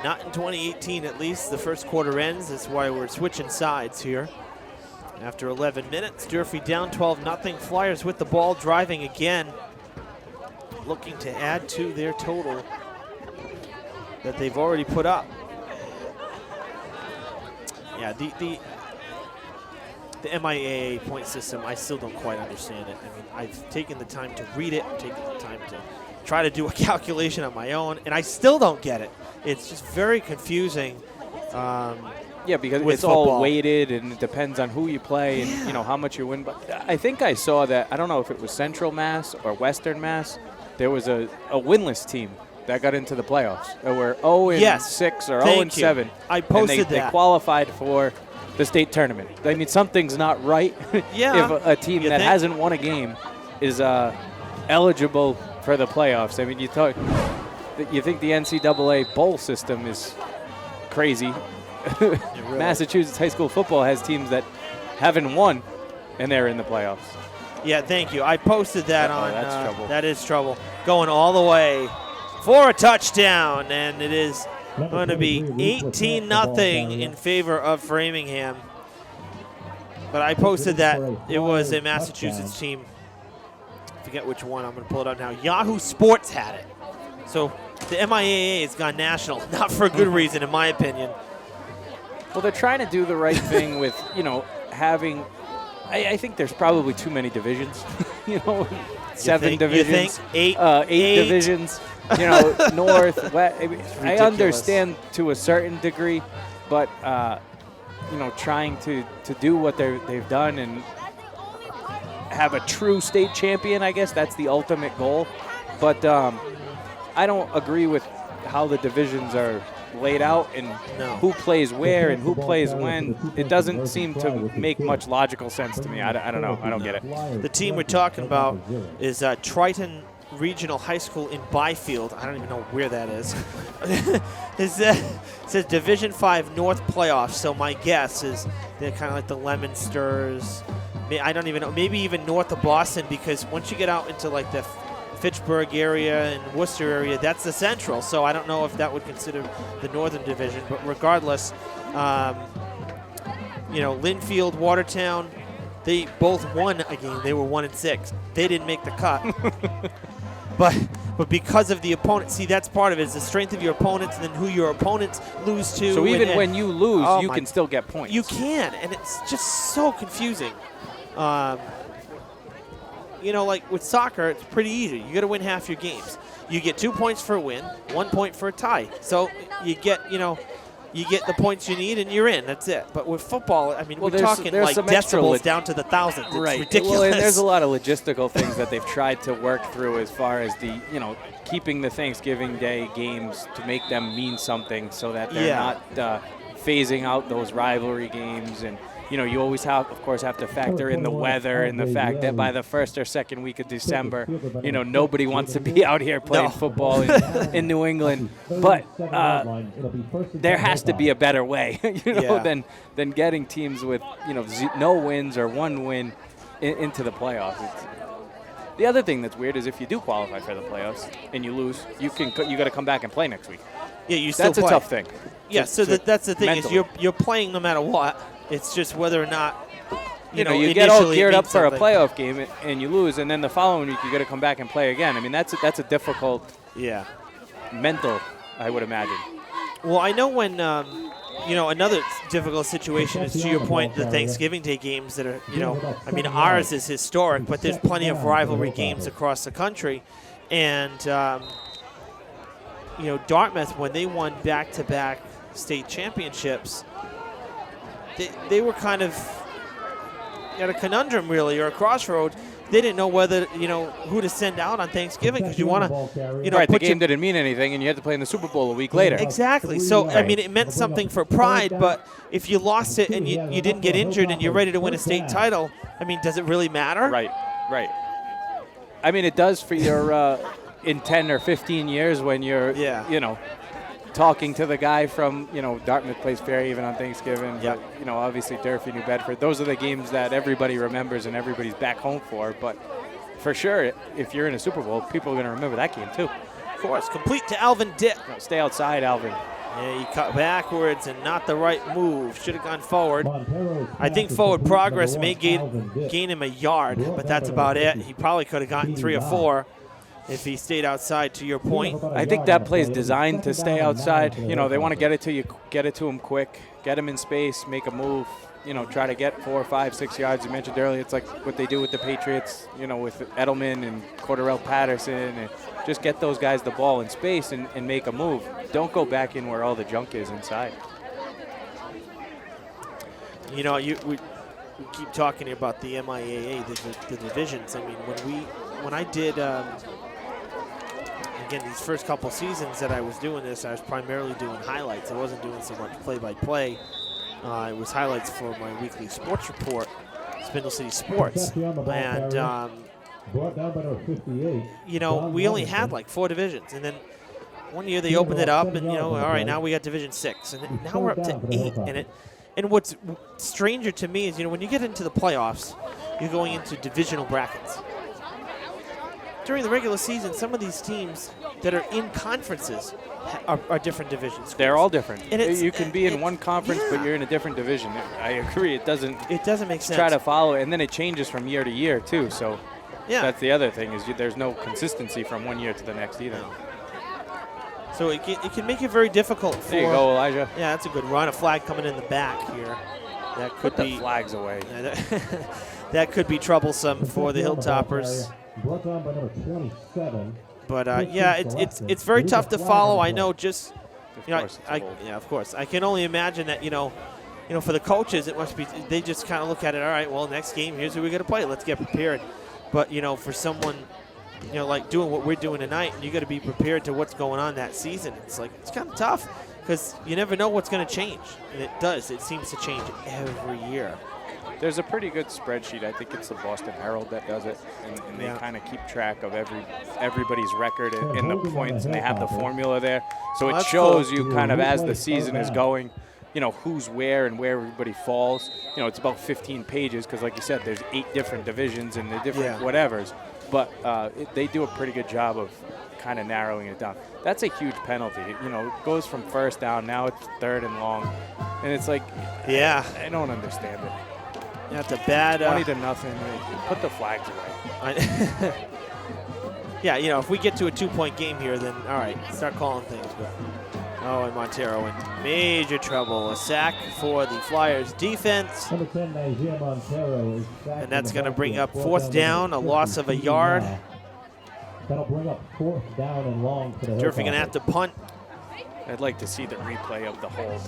Not in 2018, at least. The first quarter ends. That's why we're switching sides here. After 11 minutes, Durfee down 12-0. Flyers with the ball, driving again, looking to add to their total that they've already put up. Yeah, the MIAA point system, I still don't quite understand it. I mean, I've taken the time to read it, taken the time to try to do a calculation on my own, and I still don't get it. It's just very confusing. Yeah, because it's football. all weighted, and it depends on who you play and how much you win. But I think I saw that, I don't know if it was Central Mass or Western Mass, there was a winless team that got into the playoffs. They were 0-6 or 0-7. I posted and they qualified for the state tournament. I mean, something's not right Yeah, if a team that hasn't won a game is eligible for the playoffs. I mean, you think the NCAA bowl system is crazy. Really. Massachusetts high school football has teams that haven't won, and they're in the playoffs. Yeah, thank you. I posted that on. That's trouble. That is trouble. Going all the way for a touchdown, and it is going to be 18-0 in favor of Framingham. But I posted that it was a Massachusetts team. I forget which one. I'm going to pull it up now. Yahoo Sports had it. So the MIAA has gone national, not for a good reason, in my opinion. Well, they're trying to do the right thing with, having. I think there's probably too many divisions. 7 divisions. You think? 8 divisions. North, West. I understand to a certain degree, but trying to do what they've done, and have a true state champion, I guess. That's the ultimate goal. But I don't agree with how the divisions are laid out and who plays where and who plays when. It doesn't seem to make much logical sense to me. I don't know. I don't get it. The team we're talking about is Triton Regional High School in Byfield. I don't even know where that is. It says Division 5 North playoffs. So my guess is they're kind of like the Lemonsters. I don't even know. Maybe even north of Boston, because once you get out into like the Fitchburg area and Worcester area, that's the Central. So I don't know if that would consider the Northern Division. But regardless, Linfield, Watertown, they both won a game. They were 1-6. They didn't make the cut. But because of the opponent, see, that's part of it, is the strength of your opponents and then who your opponents lose to. So even when you lose, you can still get points. You can, and it's just so confusing. Like with soccer, it's pretty easy. You got to win half your games. You get 2 points for a win, 1 point for a tie. So you get the points you need and you're in. That's it. But with football, I mean, we're talking like decibels down to the thousands. It's ridiculous. Well, and there's a lot of logistical things that they've tried to work through as far as the, keeping the Thanksgiving Day games to make them mean something so that they're not phasing out those rivalry games. And you always have to factor in the weather and the fact that by the first or second week of December, nobody wants to be out here playing football in New England. But there has to be a better way, than getting teams with no wins or one win into the playoffs. The other thing that's weird is if you do qualify for the playoffs and you lose, you got to come back and play next week. Yeah, you still play. That's a tough thing. Yeah, that's the thing mentally. Is you're playing no matter what. It's just whether or not, you get all geared up for a playoff game and you lose, and then the following week you got to come back and play again. I mean, that's a difficult mental, I would imagine. Well, I know when, another difficult situation is, to your point, the Thanksgiving Day games that are, ours is historic, but there's plenty of rivalry games across the country. And, Dartmouth, when they won back-to-back state championships, they were kind of at a conundrum, really, or a crossroad. They didn't know whether, who to send out on Thanksgiving, because you want to, right, the game didn't mean anything, and you had to play in the Super Bowl a week later. Exactly. So, I mean, it meant something for pride, but if you lost it and you didn't get injured and you're ready to win a state title, I mean, does it really matter? Right. I mean, it does for your in 10 or 15 years when you're, talking to the guy from, Dartmouth plays Fairhaven on Thanksgiving. Yep. But, obviously Durfee, New Bedford. Those are the games that everybody remembers and everybody's back home for. But for sure, if you're in a Super Bowl, people are going to remember that game too. Of course. Complete to Alvin Dick. No, stay outside, Alvin. Yeah, he cut backwards and not the right move. Should have gone forward. I think forward progress may gain him a yard, but that's about it. He probably could have gotten 3 or 4. If he stayed outside, to your point. I think that play's designed to stay outside. They want to get it to him quick, get him in space, make a move, try to get 4, 5, 6 yards. You mentioned earlier, it's like what they do with the Patriots, with Edelman and Cordarrelle Patterson, and just get those guys the ball in space and make a move. Don't go back in where all the junk is inside. We keep talking about the MIAA, the divisions. I mean, when I did, again, these first couple seasons that I was doing this, I was primarily doing highlights. I wasn't doing so much play-by-play. It was highlights for my weekly sports report, Spindle City Sports. And, we only had like 4 divisions. And then one year they opened it up and, all right, now we got Division 6. And now we're up to 8. And what's stranger to me is, when you get into the playoffs, you're going into divisional brackets. During the regular season, some of these teams that are in conferences are different divisions. They're all different. And you can be in one conference, but you're in a different division. I agree. It doesn't make sense. Try to follow it, and then it changes from year to year too. So that's the other thing is there's no consistency from one year to the next either. So it can make it very difficult. There you go, Elijah. Yeah, that's a good run. A flag coming in the back here. That could Put the flags away. That could be troublesome for the Hilltoppers. Brought down by number 27. But it's very tough to follow. I know. Of course. I can only imagine that for the coaches, it must be, they just kind of look at it, all right, well, next game, here's who we're going to play. Let's get prepared. But, for someone, like doing what we're doing tonight, you got to be prepared to what's going on that season. It's kind of tough because you never know what's going to change. And it does. It seems to change every year. There's a pretty good spreadsheet. I think it's the Boston Herald that does it, and they kind of keep track of everybody's record and the points, and they have the formula there. So it shows you kind of as the season is going, who's where and where everybody falls. It's about 15 pages because, like you said, there's 8 different divisions and the different whatevers. But they do a pretty good job of kind of narrowing it down. That's a huge penalty. It goes from first down, now it's 3rd and long. And it's like, I don't understand it. That's a bad 20-0. Put the flags away. If we get to a 2-point game here, then all right, start calling things. But and Montero in major trouble. A sack for the Flyers defense. Number 10, Najee Montero is sacked. And that's going to bring up 4th down, a loss of a yard. That'll bring up 4th down and long for the Durfee going to have to punt. I'd like to see the replay of the hold.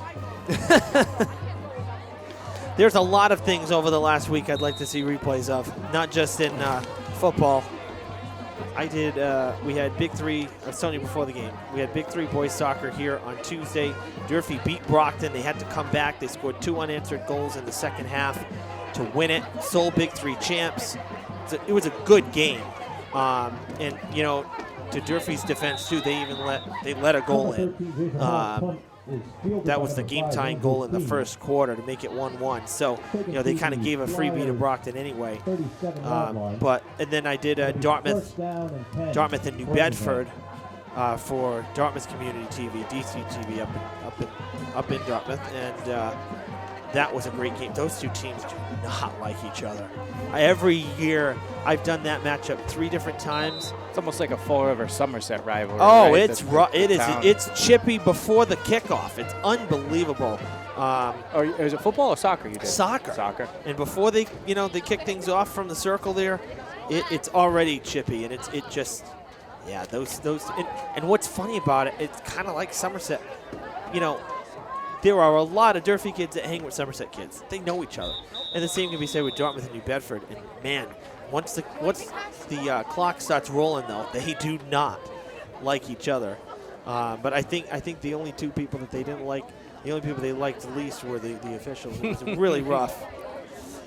There's a lot of things over the last week I'd like to see replays of, not just in football. We had Big 3, I was telling you before the game, we had Big 3 boys soccer here on Tuesday. Durfee beat Brockton. They had to come back. They scored 2 unanswered goals in the second half to win it. Sole Big 3 champs. It was a good game. And, to Durfee's defense, too, they let a goal in. That was the game-tying goal in the first quarter to make it 1-1. So, they kind of gave a freebie to Brockton anyway. And then I did Dartmouth and New Bedford for Dartmouth Community TV, DC TV up in Dartmouth, and that was a great game. Those two teams do not like each other. Every year, I've done that matchup 3 different times. It's almost like a Fall River Somerset rivalry. Oh, right? It's chippy before the kickoff. It's unbelievable. Is it football or soccer you did? Soccer. And before they kick things off from the circle there, it's already chippy, and those. And what's funny about it, it's kind of like Somerset. There are a lot of Durfee kids that hang with Somerset kids. They know each other. And the same can be said with Dartmouth and New Bedford. And, man, once the clock starts rolling, though, they do not like each other. But I think the only 2 people that they didn't like, the only people they liked the least were the officials. It was really rough.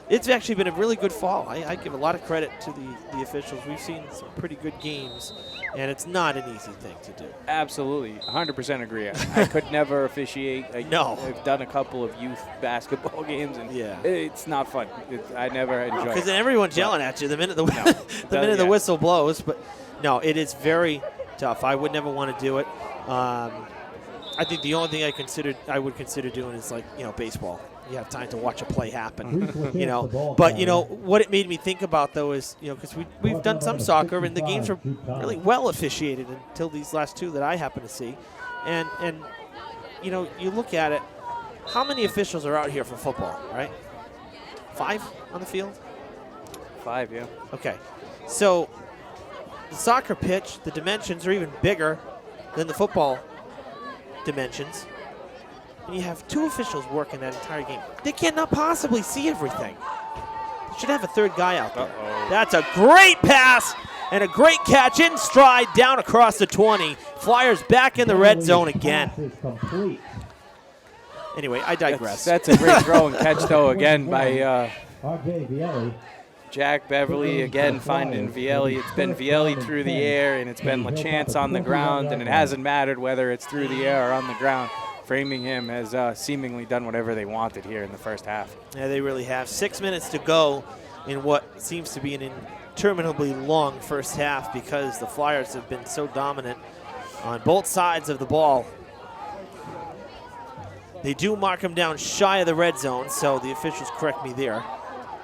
It's actually been a really good fall. I give a lot of credit to the officials. We've seen some pretty good games, and it's not an easy thing to do. Absolutely, 100% agree. I could never officiate. No. I've done a couple of youth basketball games, and it's not fun. I never enjoy it. Because then everyone's yelling at you the minute the whistle blows. But, no, it is very tough. I would never want to do it. I think the only thing I would consider doing is baseball. You have time to watch a play happen, But what it made me think about though is because we've done some soccer and the games were really well officiated until these last 2 that I happen to see, and you look at it, how many officials are out here for football, right? 5 on the field. 5, yeah. Okay, so the soccer pitch, the dimensions are even bigger than the football dimensions. And you have 2 officials working that entire game. They cannot possibly see everything. They should have a 3rd guy out there. That's a great pass and a great catch in stride down across the 20. Flyers back in the red zone again. Anyway, I digress. That's a great throw and catch, though, again by Jack Beverly, again finding Vielli. It's been Vielli through the air, and it's been LaChance on the ground, and it hasn't mattered whether it's through the air or on the ground. Framingham has seemingly done whatever they wanted here in the first half. Yeah, they really have. 6 minutes to go in what seems to be an interminably long first half because the Flyers have been so dominant on both sides of the ball. They do mark them down shy of the red zone, so the officials correct me there.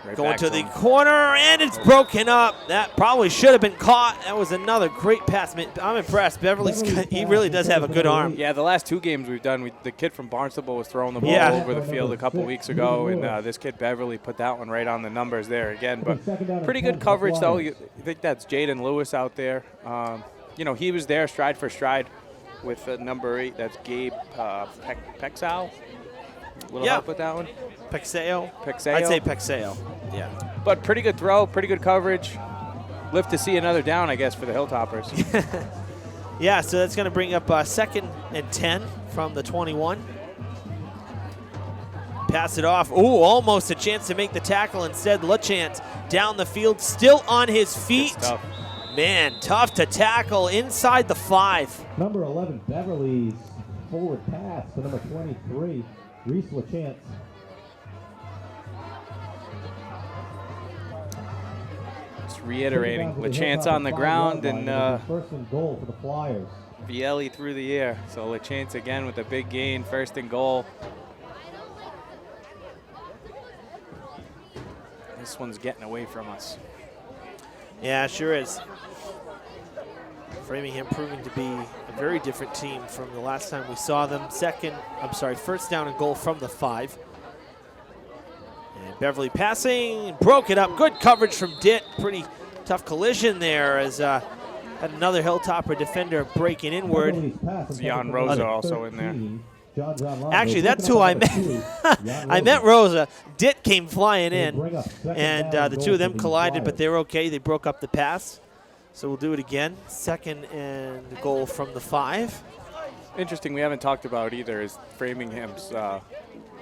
Right Going to the corner, and it's broken up. That probably should have been caught. That was another great pass. I'm impressed. He really does have a good arm. Yeah, the last 2 games we've done, the kid from Barnstable was throwing the ball over the field a couple weeks ago, and this kid Beverly put that one right on the numbers there again. But pretty good coverage, though. I think that's Jaden Lewis out there. He was there stride for stride with number 8. That's Gabe Pexow. A little Yeah. help with that one. Pexeo. Pexeo. I'd say Pexeo. Yeah. But pretty good throw, pretty good coverage. Live to see another down, I guess, for the Hilltoppers. Yeah, so that's going to bring up 2nd and 10 from the 21. Pass it off. Ooh, almost a chance to make the tackle. Instead, LaChance down the field, still on his feet. It's tough. Man, tough to tackle inside the 5. Number 11, Beverly's forward pass to number 23, Reese LaChance. Just reiterating, Taking down to the LaChance on the Hilltopper ground 5-yard and line. It'll be first and goal for the Flyers. Vielli through the air. So LaChance again with a big gain, 1st and goal. This one's getting away from us. Yeah, sure is. Framingham proving to be a very different team from the last time we saw them. 1st down and goal from the 5. And Beverly passing, broke it up. Good coverage from Ditt. Pretty tough collision there as had another Hilltopper defender breaking inward. Beverly's pass is Jan number Rosa 13, also in there. John Londo. Actually, that's who Breaking I up number meant. 2, Jan I meant Rosa. Ditt came flying They in, bring up second and down the goal two of for them the collided, but Flyers. they were okay. They broke up the pass. So we'll do it again. 2nd and goal from the 5. Interesting, we haven't talked about either is Framingham's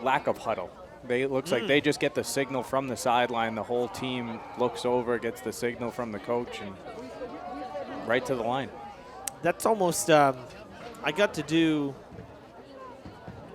lack of huddle. It looks like they just get the signal from the sideline. The whole team looks over, gets the signal from the coach, and right to the line. That's almost, I got to do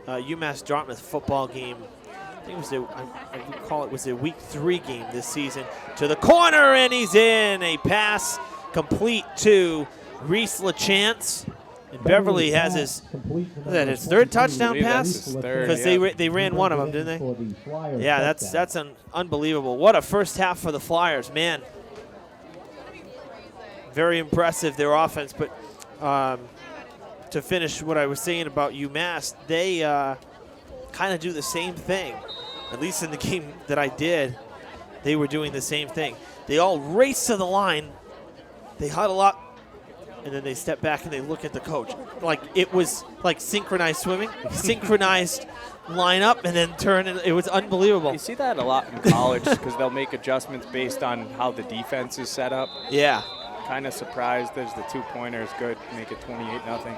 UMass Dartmouth football game. I think it was I recall it was a week 3 game this season. To the corner, and he's in. A pass complete to Reese LaChance. And Beverly has his, is that his 3rd touchdown believe that's pass? his third, Because they ran one of them, didn't they? Yeah, that's unbelievable. What a first half for the Flyers, man. Very impressive, their offense. But to finish what I was saying about UMass, they kind of do the same thing. At least in the game that I did, they were doing the same thing. They all race to the line, they huddle up, and then they step back and they look at the coach. Like it was like synchronized swimming, synchronized line up, and then turn. And it was unbelievable. You see that a lot in college because they'll make adjustments based on how the defense is set up. Yeah. Kind of surprised there's the 2-pointer is good, make it 28-0.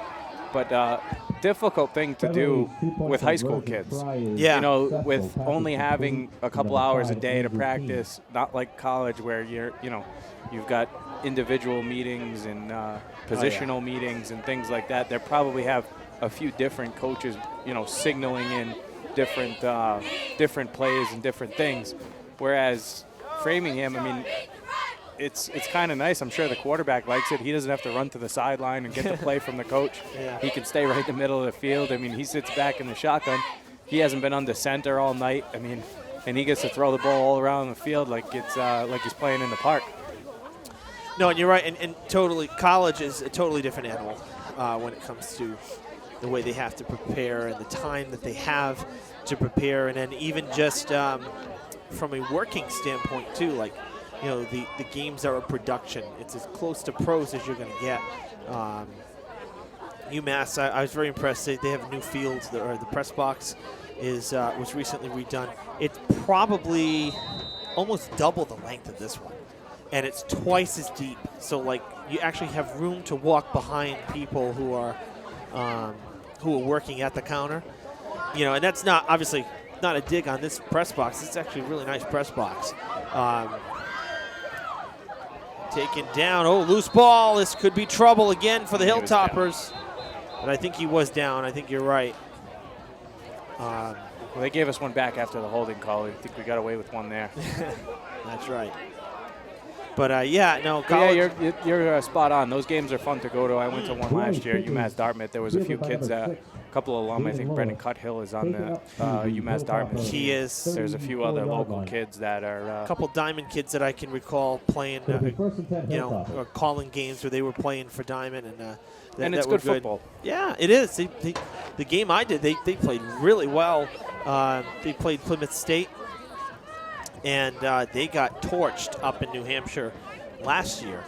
But difficult thing to do with high school kids. Yeah. You know, with only having a couple hours a day to practice, not like college where you've got individual meetings and positional meetings and things like that. They probably have a few different coaches, signaling in different plays and different things. Whereas Framingham, I mean, it's kind of nice. I'm sure the quarterback likes it. He doesn't have to run to the sideline and get the play from the coach. Yeah. He can stay right in the middle of the field. I mean, he sits back in the shotgun. He hasn't been under center all night. I mean, and he gets to throw the ball all around the field like it's like he's playing in the park. No, and you're right. And totally, college is a totally different animal when it comes to the way they have to prepare and the time that they have to prepare. And then even just from a working standpoint, too, like, the games are a production. It's as close to pros as you're going to get. UMass, I was very impressed. They have a new field. The press box was recently redone. It's probably almost double the length of this one, and it's twice as deep. So, like, you actually have room to walk behind people who are working at the counter. And that's not obviously not a dig on this press box. It's actually a really nice press box. Taken down. Oh, loose ball. This could be trouble again for the Hilltoppers. But I think he was down. I think you're right. Well, they gave us one back after the holding call. I think we got away with one there. That's right. But, college. Yeah, you're spot on. Those games are fun to go to. I went to one last year, UMass Dartmouth. There was a few kids, a couple of alum. I think Brendan Cuthill is on the UMass Dartmouth. He is. There's a few other local kids that are. A couple Diamond kids that I can recall playing, or calling games where they were playing for Diamond. And it's good football. Yeah, it is. The game I did, they played really well. They played Plymouth State. And they got torched up in New Hampshire last year.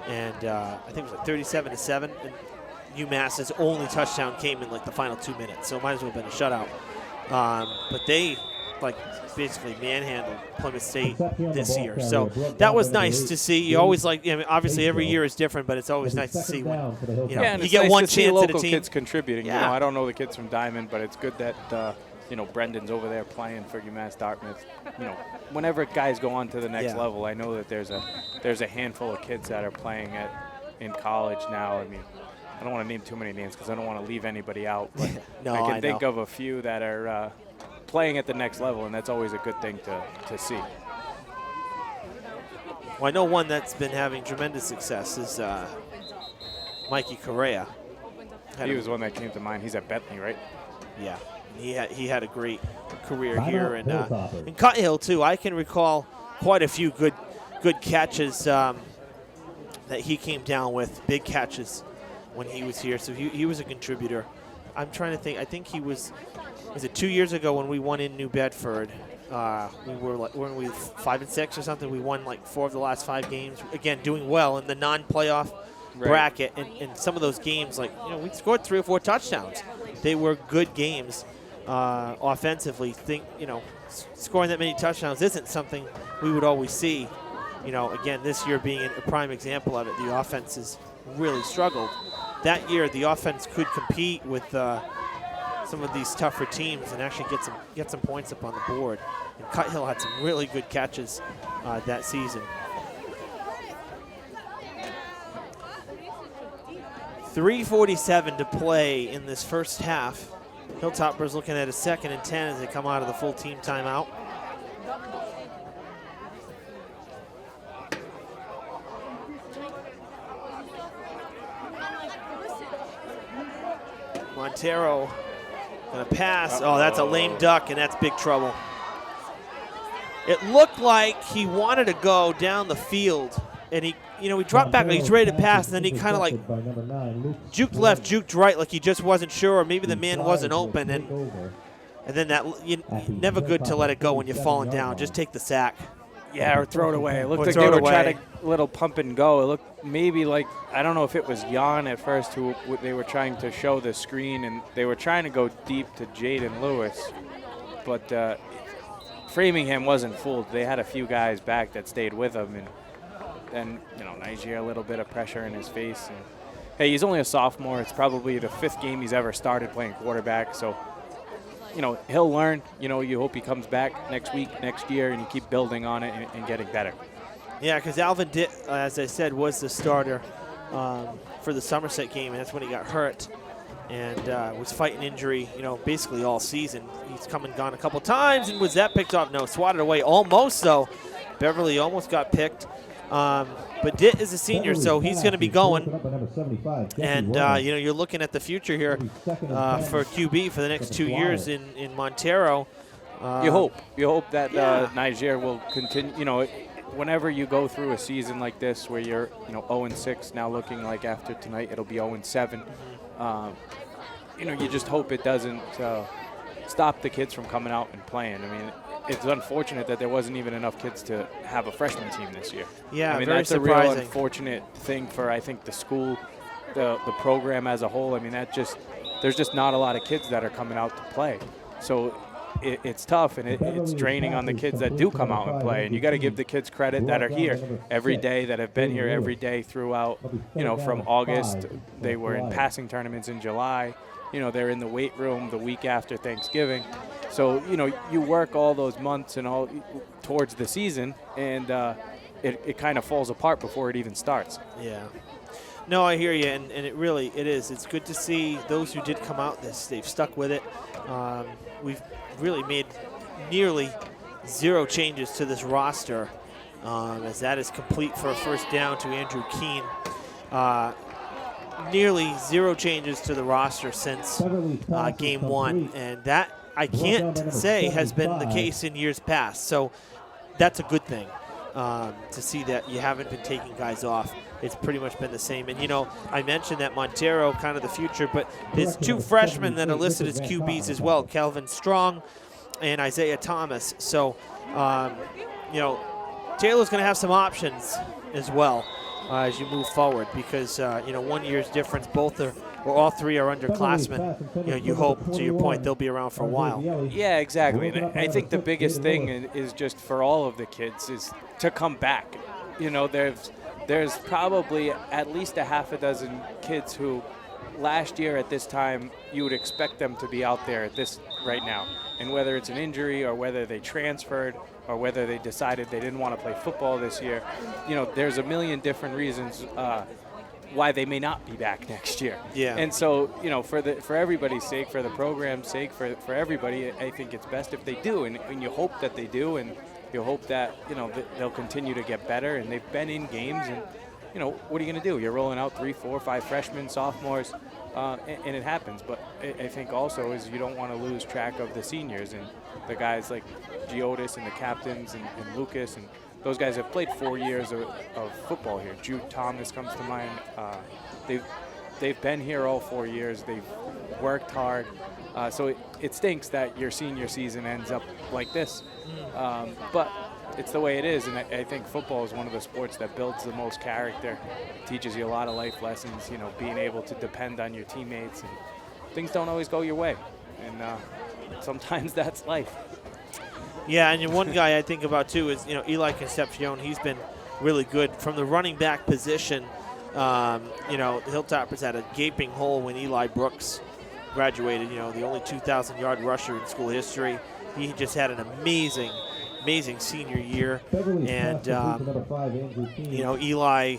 And I think it was like 37-7. And UMass's only touchdown came in like the final 2 minutes. So it might as well have been a shutout. But they basically manhandled Plymouth State this year. So that was nice to see. You always obviously every year is different, but it's always nice to see when And you it's get nice one to see chance at a local team. kids contributing. Yeah. I don't know the kids from Diamond, but it's good that Brendan's over there playing for UMass Dartmouth. Whenever guys go on to the next level, I know that there's a handful of kids that are playing in college now. I mean, I don't want to name too many names because I don't want to leave anybody out. But No, I I can think know. of a few that are playing at the next level, and that's always a good thing to see. Well, I know one that's been having tremendous success is Mikey Correa. He was one that came to mind. He's at Bentley, right? Yeah, he had a great career Timeout, here, and Hilltoppers. in Cut Hill too. I can recall quite a few good catches that he came down with, big catches when he was here. So he was a contributor. I'm trying to think. I think he was it 2 years ago when we won in New Bedford? Weren't we 5-6 or something? We won 4 of the last 5 games. Again, doing well in the non-playoff bracket, and some of those games, we scored 3 or 4 touchdowns. They were good games offensively. Scoring that many touchdowns isn't something we would always see. Again, this year being a prime example of it, the offense has really struggled. That year, the offense could compete with some of these tougher teams and actually get some points up on the board. And Cut Hill had some really good catches that season. 3:47 to play in this first half. Hilltoppers looking at a 2nd and 10 as they come out of the full team timeout. Montero gonna pass. Oh, that's a lame duck, and that's big trouble. It looked like he wanted to go down the field, and he dropped back like he's ready to pass, and then he kind of juked left, juked right, like he just wasn't sure, or maybe the man wasn't open, and then never good to let it go when you're falling down. Just take the sack. Yeah, or throw it away. It looked Or like throw they it were away. trying to little pump and go. It looked maybe like, I don't know if it was Jan at first who they were trying to show the screen, and they were trying to go deep to Jaden Lewis. But Framingham wasn't fooled. They had a few guys back that stayed with him, and then, Niger, a little bit of pressure in his face. And hey, he's only a sophomore. It's probably the 5th game he's ever started playing quarterback, so he'll learn. You hope he comes back next week, next year, and you keep building on it and getting better. Yeah, because Alvin Ditt, as I said, was the starter for the Somerset game, and that's when he got hurt and was fighting injury, basically all season. He's come and gone a couple times, and was that picked off? No, swatted away almost, though. Beverly almost got picked. But Ditt is a senior, so he's going to be going. And, you're looking at the future here for QB for the next 2 years in Montero. You hope that Niger will continue. Whenever you go through a season like this where you're 0-6, now looking like after tonight it'll be 0-7. You just hope it doesn't stop the kids from coming out and playing. I mean, it's unfortunate that there wasn't even enough kids to have a freshman team this year. Yeah, I mean, very that's a surprising. real unfortunate thing for, I think, the school, the program as a whole. I mean, there's just not a lot of kids that are coming out to play. So it's tough, and it's draining on the kids that do come out and play. And you got to give the kids credit that are here every day, that have been here every day throughout, from August. They were in passing tournaments in July. They're in the weight room the week after Thanksgiving. So, you work all those months and all towards the season, and it kind of falls apart before it even starts. Yeah. No, I hear you, and it is. It's good to see those who did come out. They've stuck with it. We've really made nearly 0 changes to this roster, as that is complete for a first down to Andrew Keene. Nearly 0 changes to the roster since game 1, and that I can't say has been the case in years past. So that's a good thing to see that you haven't been taking guys off. It's pretty much been the same. And, I mentioned that Montero, kind of the future, but there's 2 freshmen that are listed as QBs as well, Kelvin Strong and Isaiah Thomas. So, Taylor's going to have some options as well as you move forward because, 1 year's difference. Both are or all three are underclassmen, you hope, to your point, they'll be around for a while. Yeah, exactly. And I think the biggest thing is just for all of the kids is to come back. There's probably at least a half a dozen kids who last year at this time you would expect them to be out there at this right now. And whether it's an injury or whether they transferred or whether they decided they didn't want to play football this year, there's a million different reasons why they may not be back next year. Yeah. And so, for everybody's sake, for the program's sake, for everybody, I think it's best if they do. And you hope that they do, and you hope that, they'll continue to get better. And they've been in games, and, what are you going to do? You're rolling out 3, 4, 5 freshmen, sophomores, and it happens. But I think also is you don't want to lose track of the seniors and the guys like Giotis and the captains and Lucas, and those guys have played 4 years of football here. Jude Thomas comes to mind. They've been here all 4 years. They've worked hard. So it stinks that your senior season ends up like this. But it's the way it is, and I think football is one of the sports that builds the most character, teaches you a lot of life lessons, being able to depend on your teammates, and things don't always go your way, and sometimes that's life. Yeah, and one guy I think about too is Eli Concepcion. He's been really good from the running back position. The Hilltoppers had a gaping hole when Eli Brooks graduated. The only 2,000-yard rusher in school history. He just had an amazing senior year, and Eli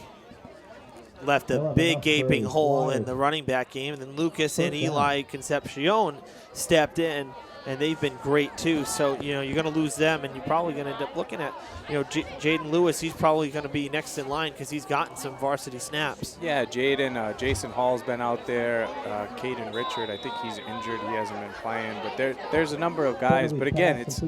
left a big gaping hole in the running back game, and then Lucas and Eli Concepcion stepped in, and they've been great too. So you're going to lose them, and you're probably going to end up looking at Jaden Lewis. He's probably going to be next in line because he's gotten some varsity snaps. Yeah, Jaden, Jason Hall's been out there. Caden Richard, I think he's injured. He hasn't been playing, but there's a number of guys. But again, it's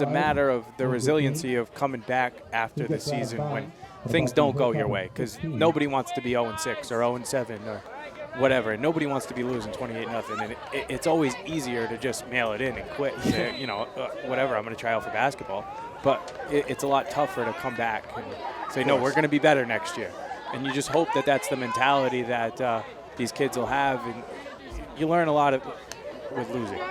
a matter of the resiliency of coming back after the season when things don't go your way, because nobody wants to be 0-6 or 0-7 or whatever. Nobody wants to be losing 28-0, and it's always easier to just mail it in and quit. Whatever, I'm going to try out for basketball. But it's a lot tougher to come back and say, no, we're going to be better next year. And you just hope that that's the mentality that these kids will have. And you learn a lot with losing.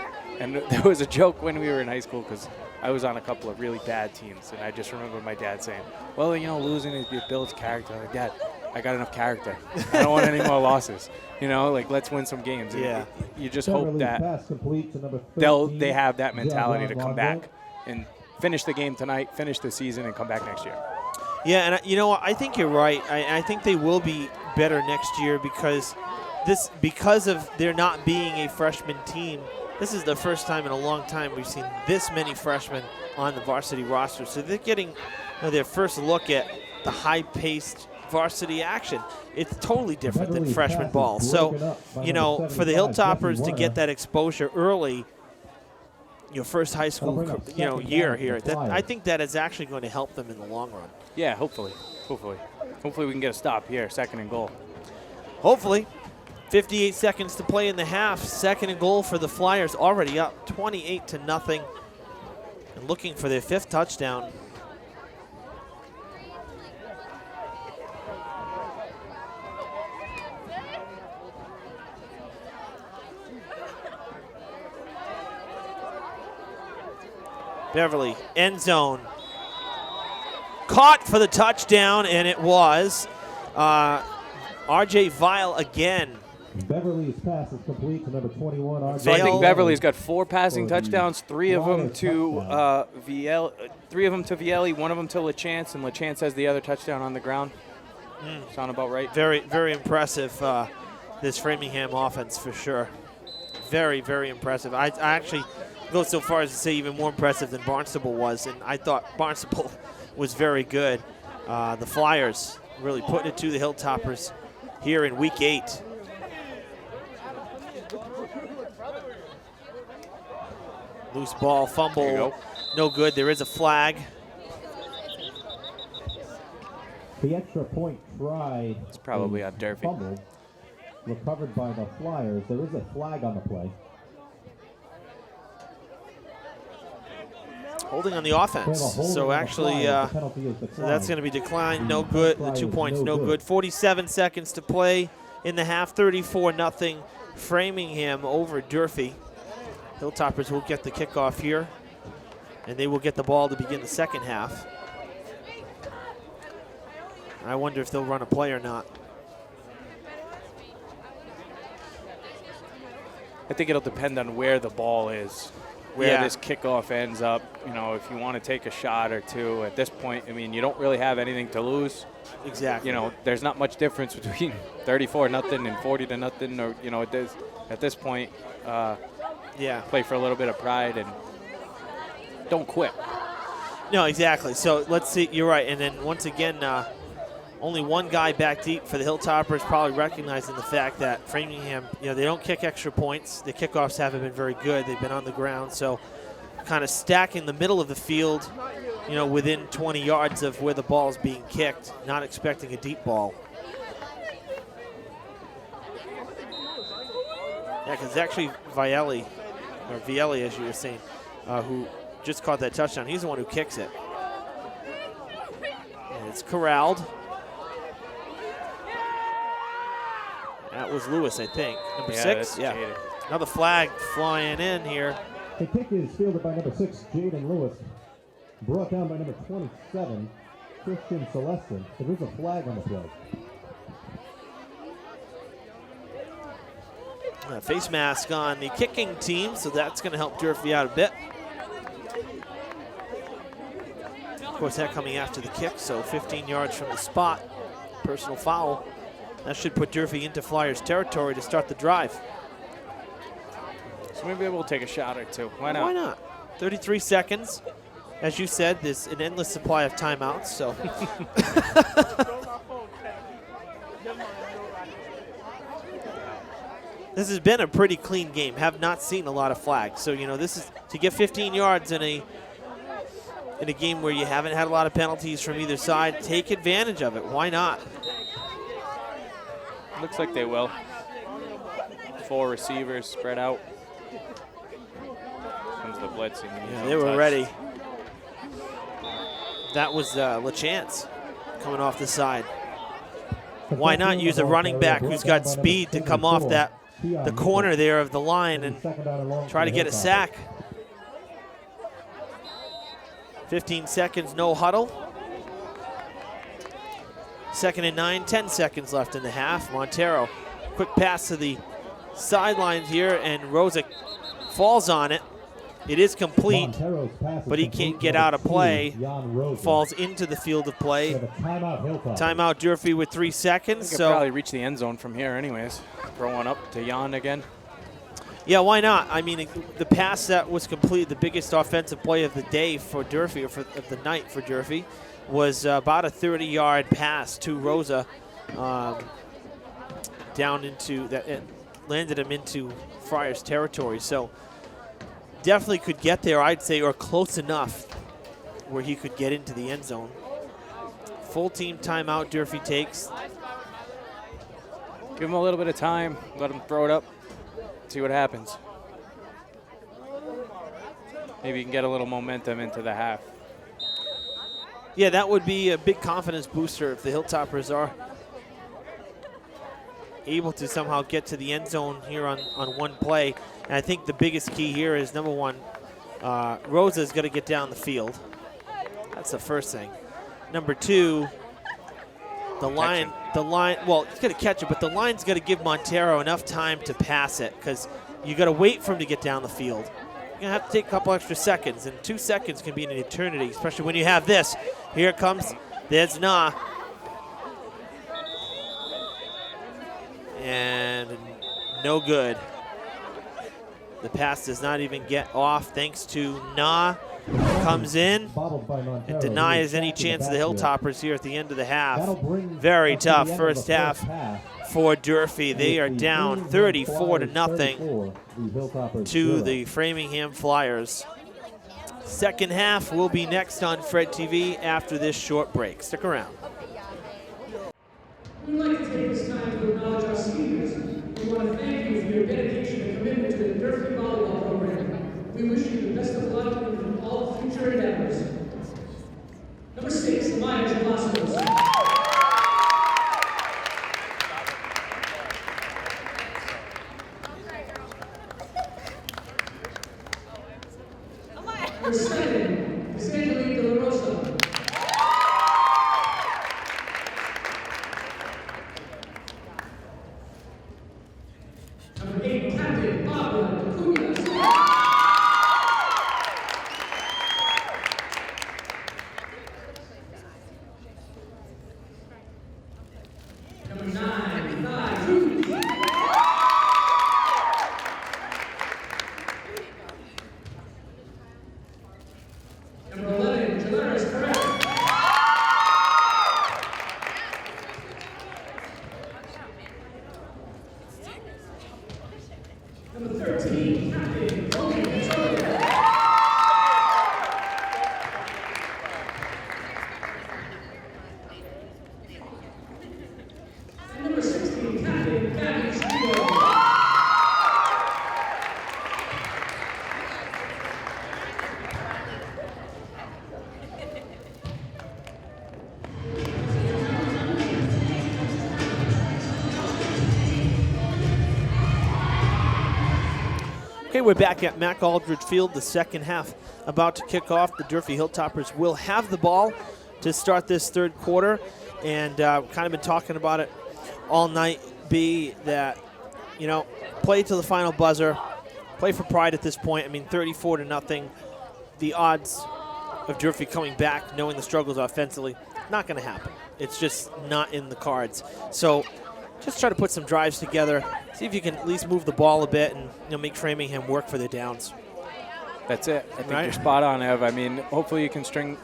And there was a joke when we were in high school, because I was on a couple of really bad teams, and I just remember my dad saying, well, losing it builds character. I'm like, Dad, I got enough character. I don't want any more losses. Let's win some games. Yeah. You just hope that they have that mentality to come back and finish the game tonight, finish the season, and come back next year. Yeah, and I think you're right. I think they will be better next year because of there not being a freshman team. This is the first time in a long time we've seen this many freshmen on the varsity roster. So they're getting their first look at the high-paced varsity action. It's totally different than freshman ball. So, for the Hilltoppers to get that exposure early, your first high school, year here, I think that is actually going to help them in the long run. Yeah, hopefully. Hopefully we can get a stop here, 2nd and goal. Hopefully. 58 seconds to play in the half. 2nd and goal for the Flyers, already up 28-0 and looking for their 5th touchdown. Beverly, end zone. Caught for the touchdown, and it was R.J. Vile again. Beverly's pass is complete to number 21. So I think Beverly's got 4 passing touchdowns, 3 of them to Vielle, 1 of them to LaChance, and LaChance has the other touchdown on the ground. Sound about right? Very, very impressive, this Framingham offense for sure. Very, very impressive. I actually go so far as to say even more impressive than Barnstable was, and I thought Barnstable was very good. The Flyers really putting it to the Hilltoppers here in Week 8. Loose ball, fumble, no good. There is a flag. The extra point try. It's probably on Durfee. Fumble, recovered by the Flyers. There is a flag on the play. Holding on the offense. So actually, so that's going to be declined. No good. The 2 points, no good. 47 seconds to play in the half, 34-0 Framingham over Durfee. Hilltoppers will get the kickoff here, and they will get the ball to begin the second half. I wonder if they'll run a play or not. I think it'll depend on where the ball is, where this kickoff ends up. You know, if you want to take a shot or two at this point, I mean, you don't really have anything to lose. Exactly. You know, there's not much difference between 34-0 and 40-0, or, you know, at this point, play for a little bit of pride and don't quit. No, exactly. So let's see. You're right. And then once again, only one guy back deep for the Hilltoppers, probably recognizing the fact that Framingham, you know, they don't kick extra points. The kickoffs haven't been very good. They've been on the ground. So kind of stacking the middle of the field, you know, within 20 yards of where the ball is being kicked, not expecting a deep ball. Yeah, because it's actually Vielli, as you were saying, who just caught that touchdown. He's the one who kicks it. And it's corralled. That was Lewis, I think. Number 6? Yeah. Jaded. Another flag flying in here. The kick is fielded by number 6, Jaden Lewis. Brought down by number 27, Christian Celestin. There is a flag on the play. Face mask on the kicking team, so that's going to help Durfee out a bit. Of course, that coming after the kick, so 15 yards from the spot. Personal foul. That should put Durfee into Flyers territory to start the drive. So maybe we'll take a shot or two. Why not? Why not? 33 seconds. As you said, there's an endless supply of timeouts, so. This has been a pretty clean game. Have not seen a lot of flags. So, you know, this is to get 15 yards in a game where you haven't had a lot of penalties from either side. Take advantage of it. Why not? Looks like they will. 4 receivers spread out. Comes the blitzing. Yeah, they were ready. That was LaChance coming off the side. Why not use a running back who's got speed to come off the corner there of the line and try to get a sack? 15 seconds, no huddle. 2nd and 9, 10 seconds left in the half. Montero, quick pass to the sidelines here, and Rosa falls on it. It is complete, but he can't get out of play. Falls into the field of play. Timeout Durfee with 3 seconds. So probably reach the end zone from here anyways. Throw one up to Jan again. Yeah, why not? I mean, the pass that was complete, the biggest offensive play of the day for Durfee, or of the night for Durfee, was about a 30-yard pass to Rosa down into that. It landed him into Friars territory. So definitely could get there, I'd say, or close enough where he could get into the end zone. Full team timeout Durfee takes. Give him a little bit of time. Let him throw it up. See what happens. Maybe you can get a little momentum into the half. Yeah, that would be a big confidence booster if the Hilltoppers are able to somehow get to the end zone here on one play. And I think the biggest key here is, number one, Rosa's got to get down the field. That's the first thing. Number two, the line, well, he's going to catch it, but the line's got to give Montero enough time to pass it, because you got to wait for him to get down the field. You're going to have to take a couple extra seconds, and 2 seconds can be an eternity, especially when you have this. Here it comes. There's Nah. And no good. The pass does not even get off thanks to Nah. Comes in and denies any chance of the Hilltoppers here at the end of the half. Very tough first half for Durfee. They are down 34-0 to the Framingham Flyers. Second half will be next on Fred TV after this short break. Stick around. We'd like to take this time to acknowledge our seniors. We want to thank you for your dedication and commitment to the Durfee volleyball program. We wish you the best of luck in all future endeavors. Number 6, Maya Jablosovos. Okay, we're back at Mac Aldridge Field. The second half about to kick off. The Durfee Hilltoppers will have the ball to start this third quarter. And kind of been talking about it all night, B, that, play till the final buzzer. Play for pride at this point. I mean, 34-0. The odds of Durfee coming back, knowing the struggles offensively, not going to happen. It's just not in the cards. So just try to put some drives together. See if you can at least move the ball a bit and make Framingham work for their downs. That's it. I think you're spot on, Ev. I mean, hopefully you can string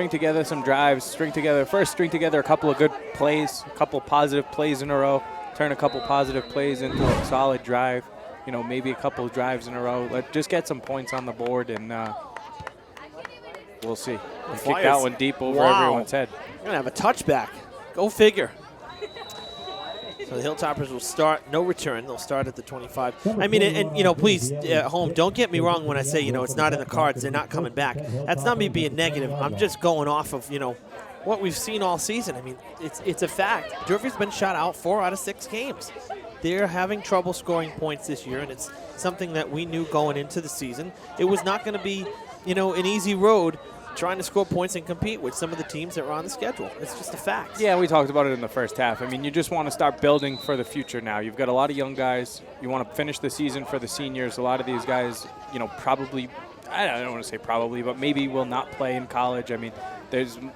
together some drives, string together a couple of good plays, a couple positive plays in a row, turn a couple positive plays into a solid drive, maybe a couple of drives in a row. Just get some points on the board, and we'll see. And kick that one deep over everyone's head. We're going to have a touchback. Go figure. So the Hilltoppers will start, no return. They'll start at the 25. I mean, and please, at home, don't get me wrong when I say, it's not in the cards. They're not coming back. That's not me being negative. I'm just going off of, what we've seen all season. I mean, it's a fact. Durfee's been shut out 4 out of 6 games. They're having trouble scoring points this year, and it's something that we knew going into the season. It was not going to be, an easy road trying to score points and compete with some of the teams that were on the schedule. It's just a fact. Yeah, we talked about it in the first half. I mean, you just want to start building for the future now. You've got a lot of young guys. You want to finish the season for the seniors. A lot of these guys, probably, I don't want to say probably, but maybe will not play in college. I mean,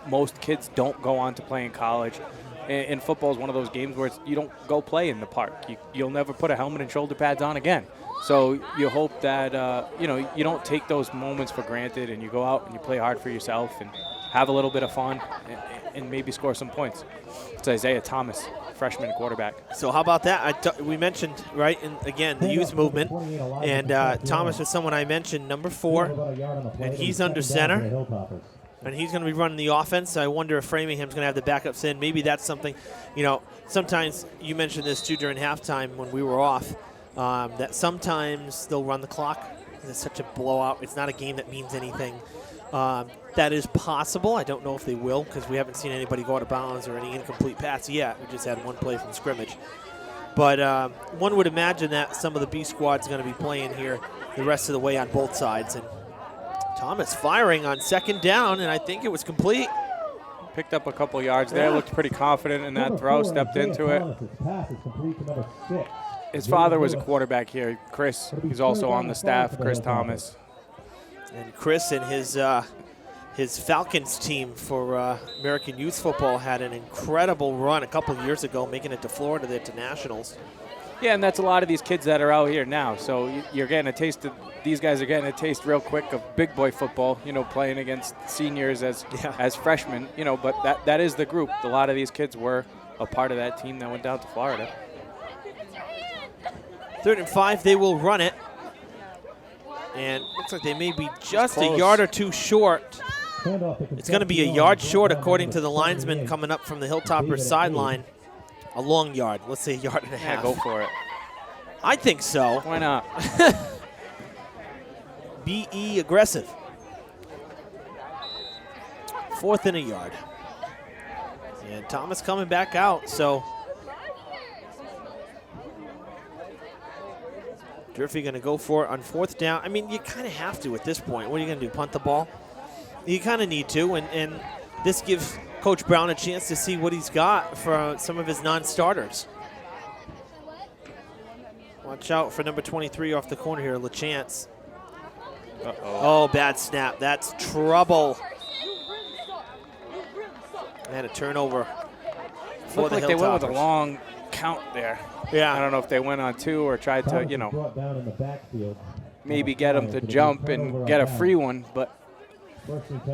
most kids don't go on to play in college. And football is one of those games where you don't go play in the park. You'll never put a helmet and shoulder pads on again. So you hope that, you don't take those moments for granted, and you go out and you play hard for yourself and have a little bit of fun and maybe score some points. It's Isaiah Thomas, freshman quarterback. So how about that? We mentioned, right, and again, the youth movement. And Thomas is someone I mentioned, number 4, and he's under center. And he's going to be running the offense. I wonder if Framingham's going to have the backups in. Maybe that's something, sometimes you mentioned this too during halftime when we were off, that sometimes they'll run the clock. It's such a blowout. It's not a game that means anything. That is possible. I don't know if they will because we haven't seen anybody go out of bounds or any incomplete pass yet. We just had one play from scrimmage. But one would imagine that some of the B squad's going to be playing here the rest of the way on both sides. And Thomas firing on second down, and I think it was complete. Picked up a couple yards there. Looked pretty confident in that throw. Stepped into it. His father was a quarterback here. Chris, he's also on the staff, Chris Thomas. And Chris and his Falcons team for American Youth Football had an incredible run a couple of years ago, making it to Florida, there to nationals. Yeah, and that's a lot of these kids that are out here now. So you're getting a taste of, these guys are getting a taste real quick of big boy football, playing against seniors as freshmen, but that is the group. A lot of these kids were a part of that team that went down to Florida. 3rd and 5, they will run it. And looks like they may be just a yard or two short. It's going to be a yard short according to the linesman coming up from the Hilltoppers sideline. A long yard. Let's say a yard and a half. Go for it. I think so. Why not? Be aggressive. 4th and a yard. And Thomas coming back out, so Durfee going to go for it on 4th down. I mean, you kind of have to at this point. What are you going to do, punt the ball? You kind of need to, and this gives Coach Brown a chance to see what he's got for some of his non-starters. Watch out for number 23 off the corner here, LaChance. Oh, bad snap. That's trouble. And a turnover for the Hilltoppers. They went with a long count there. Yeah. I don't know if they went on 2 or tried to, maybe get them to jump and get a free one, but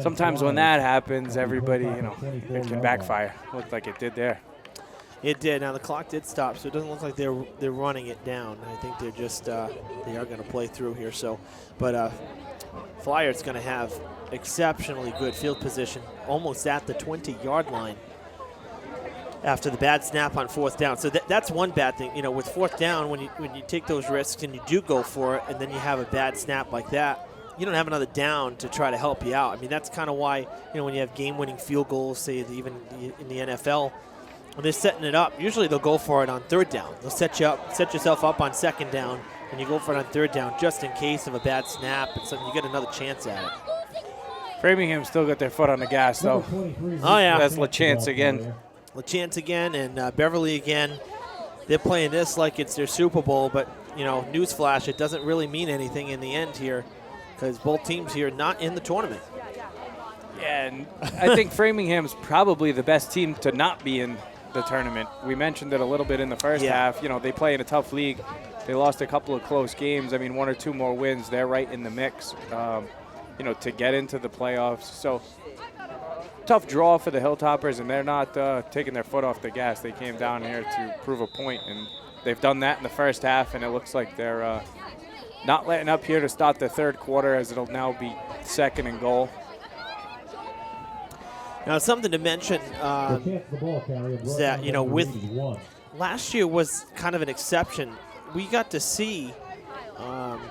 sometimes when that happens, everybody, it can backfire. Looked like it did there. It did. Now the clock did stop, so it doesn't look like they're running it down. I think they're just they are going to play through here. So, but Flyers going to have exceptionally good field position, almost at the 20-yard line after the bad snap on 4th down. So that's one bad thing. With 4th down, when you take those risks and you do go for it, and then you have a bad snap like that, you don't have another down to try to help you out. I mean, that's kind of why, when you have game-winning field goals, say even in the NFL, when they're setting it up, usually they'll go for it on 3rd down. They'll set yourself up on 2nd down, and you go for it on third down just in case of a bad snap and something, you get another chance at it. Framingham still got their foot on the gas, though. Oh, yeah. That's LaChance again. LaChance again and Beverly again. They're playing this like it's their Super Bowl, but, you know, newsflash, it doesn't really mean anything in the end here because both teams here not in the tournament. Yeah, and I think Framingham's probably the best team to not be in the tournament. We mentioned it a little bit in the first half. You know, they play in a tough league. They lost a couple of close games. I mean, 1 or 2 more wins, they're right in the mix, you know, to get into the playoffs. So, tough draw for the Hilltoppers, and they're not taking their foot off the gas. They came down here to prove a point, and they've done that in the first half, and it looks like they're not letting up here to start the third quarter, as it'll now be 2nd and goal. Now, something to mention is that, you know, with last year was kind of an exception. We got to see, I'm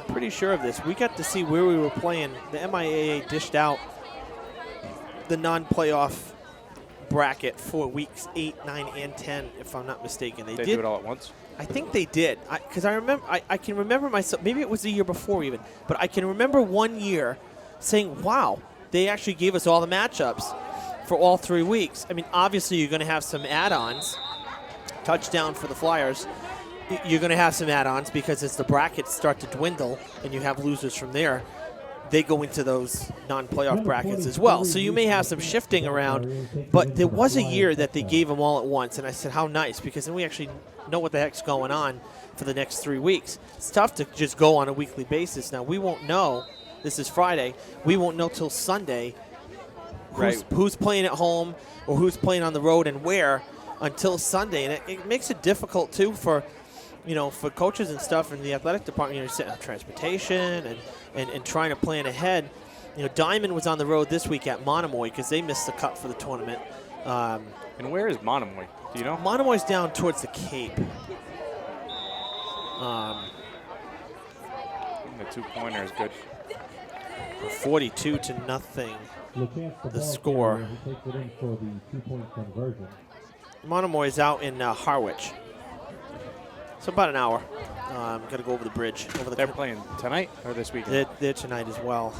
pretty sure of this, we got to see where we were playing. The MIAA dished out the non-playoff bracket for weeks 8, 9, and 10, if I'm not mistaken. They do it all at once? I think they did, because I remember, I can remember myself, maybe it was the year before even, but I can remember one year saying, wow, they actually gave us all the matchups for all 3 weeks. I mean, obviously you're going to have some add-ons. Touchdown for the Flyers. You're going to have some add-ons because as the brackets start to dwindle and you have losers from there, they go into those non-playoff brackets as well. So you may have some shifting around, but there was a year that they gave them all at once, and I said, how nice, because then we actually know what the heck's going on for the next 3 weeks. It's tough to just go on a weekly basis. Now, we won't know. This is Friday. We won't know till Sunday who's playing at home or who's playing on the road and where until Sunday. And it makes it difficult, too, for coaches and stuff in the athletic department. You know, setting up transportation and trying to plan ahead. You know, Diamond was on the road this week at Monomoy because they missed the cut for the tournament. And where is Monomoy? Do you know? Monomoy's down towards the Cape. The 2-pointer is good. 42-0, the score. Monomoy is out in Harwich. So about an hour. Got to go over the bridge. They're playing tonight or this weekend? They're tonight as well.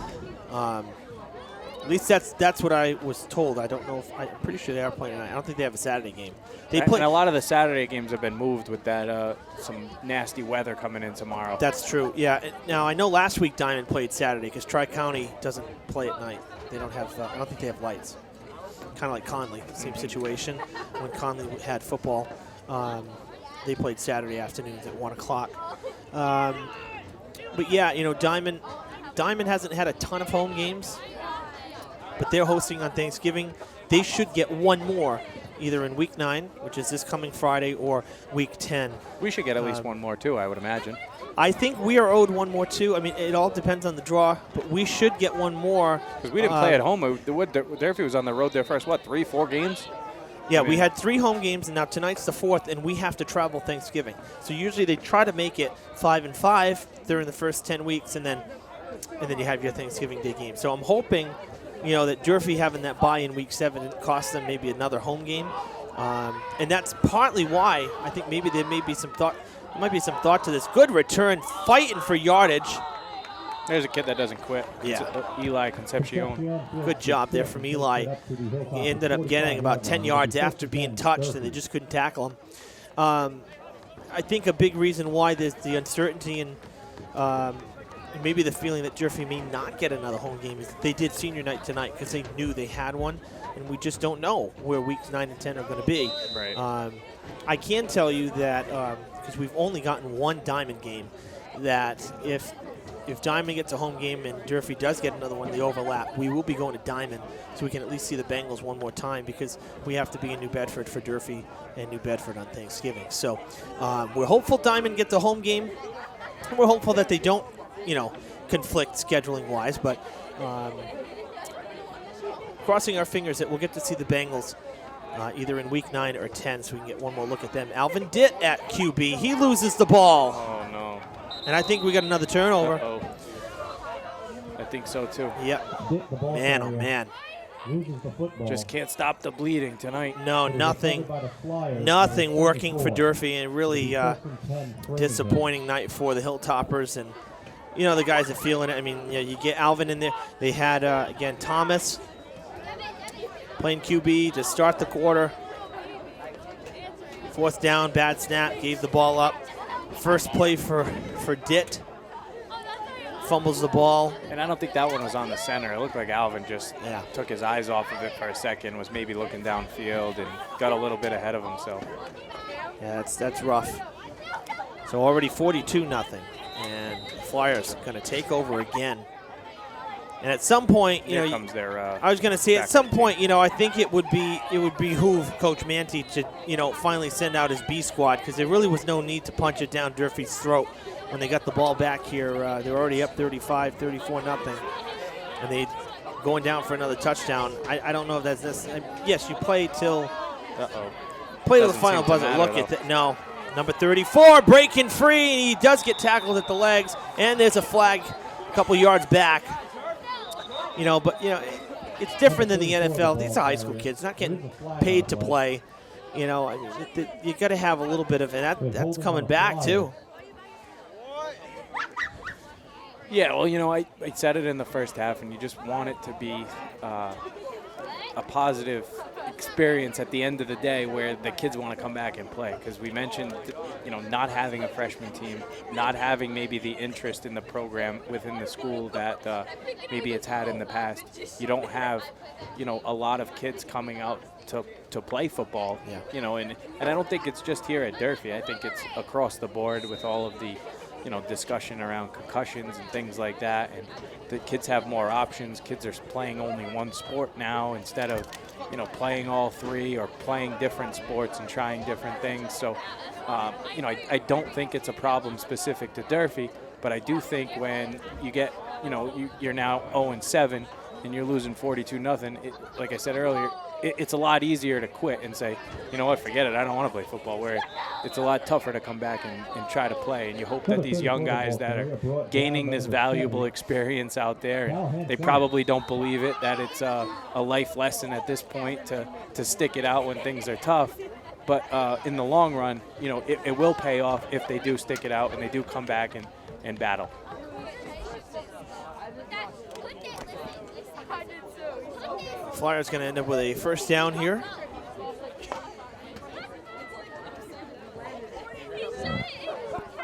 At least that's what I was told. I don't know if I'm pretty sure they are playing tonight. I don't think they have a Saturday game. And a lot of the Saturday games have been moved with that some nasty weather coming in tomorrow. That's true. Yeah. Now I know last week Diamond played Saturday because Tri-County doesn't play at night. They don't have. I don't think they have lights. Kind of like Conley, same situation. When Conley had football, they played Saturday afternoons at 1 o'clock. But yeah, you know, Diamond hasn't had a ton of home games. But they're hosting on Thanksgiving. They should get one more, either in Week 9, which is this coming Friday, or Week 10. We should get at least one more, too, I would imagine. I think we are owed one more, too. I mean, it all depends on the draw, but we should get one more. Because we didn't play at home. Durfee was on the road their first, 3, 4 games? Yeah, we had 3 home games, and now tonight's the 4th, and we have to travel Thanksgiving. So usually they try to make it 5-5 during the first 10 weeks, and then you have your Thanksgiving Day game. So I'm hoping, you know, that Durfee having that bye in Week 7 costs them maybe another home game. And that's partly why I think maybe there may be some thought. There might be some thought to this. Good return, fighting for yardage. There's a kid that doesn't quit. Yeah. Eli Concepcion. Good job there from Eli. He ended up getting about 10 yards after being touched, and they just couldn't tackle him. I think a big reason why there's the uncertainty and maybe the feeling that Durfee may not get another home game is that they did senior night tonight because they knew they had one, and we just don't know where weeks 9 and 10 are going to be. Right. I can tell you that because we've only gotten one Diamond game, that if Diamond gets a home game and Durfee does get another one, the overlap, we will be going to Diamond so we can at least see the Bengals one more time because we have to be in New Bedford for Durfee and New Bedford on Thanksgiving. So we're hopeful Diamond gets a home game. We're hopeful that they don't, you know, conflict scheduling-wise, but crossing our fingers that we'll get to see the Bengals either in Week 9 or 10 so we can get one more look at them. Alvin Ditt at QB. He loses the ball. Oh, no. And I think we got another turnover. Uh-oh. I think so, too. Yep. Man, oh, man. loses the football. Just can't stop the bleeding tonight. No, It is nothing. recovered by the Flyers. Nothing Number working for 34. Durfee, and really First and 10, Framingham. disappointing night for the Hilltoppers. And you know the guys are feeling it. I mean, you know, you get Alvin in there. They had again Thomas playing QB to start the quarter. Fourth down, bad snap, gave the ball up. First play for Ditt. Fumbles the ball. And I don't think that one was on the center. It looked like Alvin just Yeah. took his eyes off of it for a second, was maybe looking downfield and got a little bit ahead of himself. Yeah, that's rough. So already 42-0, and the Flyers going to take over again. And at some point, you Here know, comes their. I was going to say at back some team. point, you know, I think it would behoove Coach Manti to, you know, finally send out his B squad, because there really was no need to punch it down Durfee's throat when they got the ball back here. They're already up 35, 34-0, and they going down for another touchdown. I don't know if that's this. Yes, you play till play to the Doesn't final seem to buzzer. matter, Look at though. that. No. Number 34 breaking free. He does get tackled at the legs, and there's a flag a couple yards back. You know, but, you know, it's different than the NFL. These are high school kids, not getting paid to play. You know, you got to have a little bit of it. That's coming back, too. Yeah, well, you know, I said it in the first half, and you just want it to be a positive experience at the end of the day where the kids want to come back and play. Because we mentioned, you know, not having a freshman team, not having maybe the interest in the program within the school that maybe it's had in the past. You don't have, you know, a lot of kids coming out to play football. Yeah. You know, and I don't think it's just here at Durfee. I think it's across the board with all of the, you know, discussion around concussions and things like that. And the kids have more options. Kids are playing only one sport now instead of, you know, playing all three or playing different sports and trying different things. So, you know, I don't think it's a problem specific to Durfee, but I do think when you get, you know, you're now 0-7 and you're losing 42-0, like I said earlier, it's a lot easier to quit and say, you know what, forget it, I don't want to play football, where it's a lot tougher to come back and try to play. And you hope that these young guys that are gaining this valuable experience out there, they probably don't believe it, that it's a life lesson at this point to stick it out when things are tough. But in the long run, you know, it will pay off if they do stick it out and they do come back and battle. Flyers going to end up with a first down here.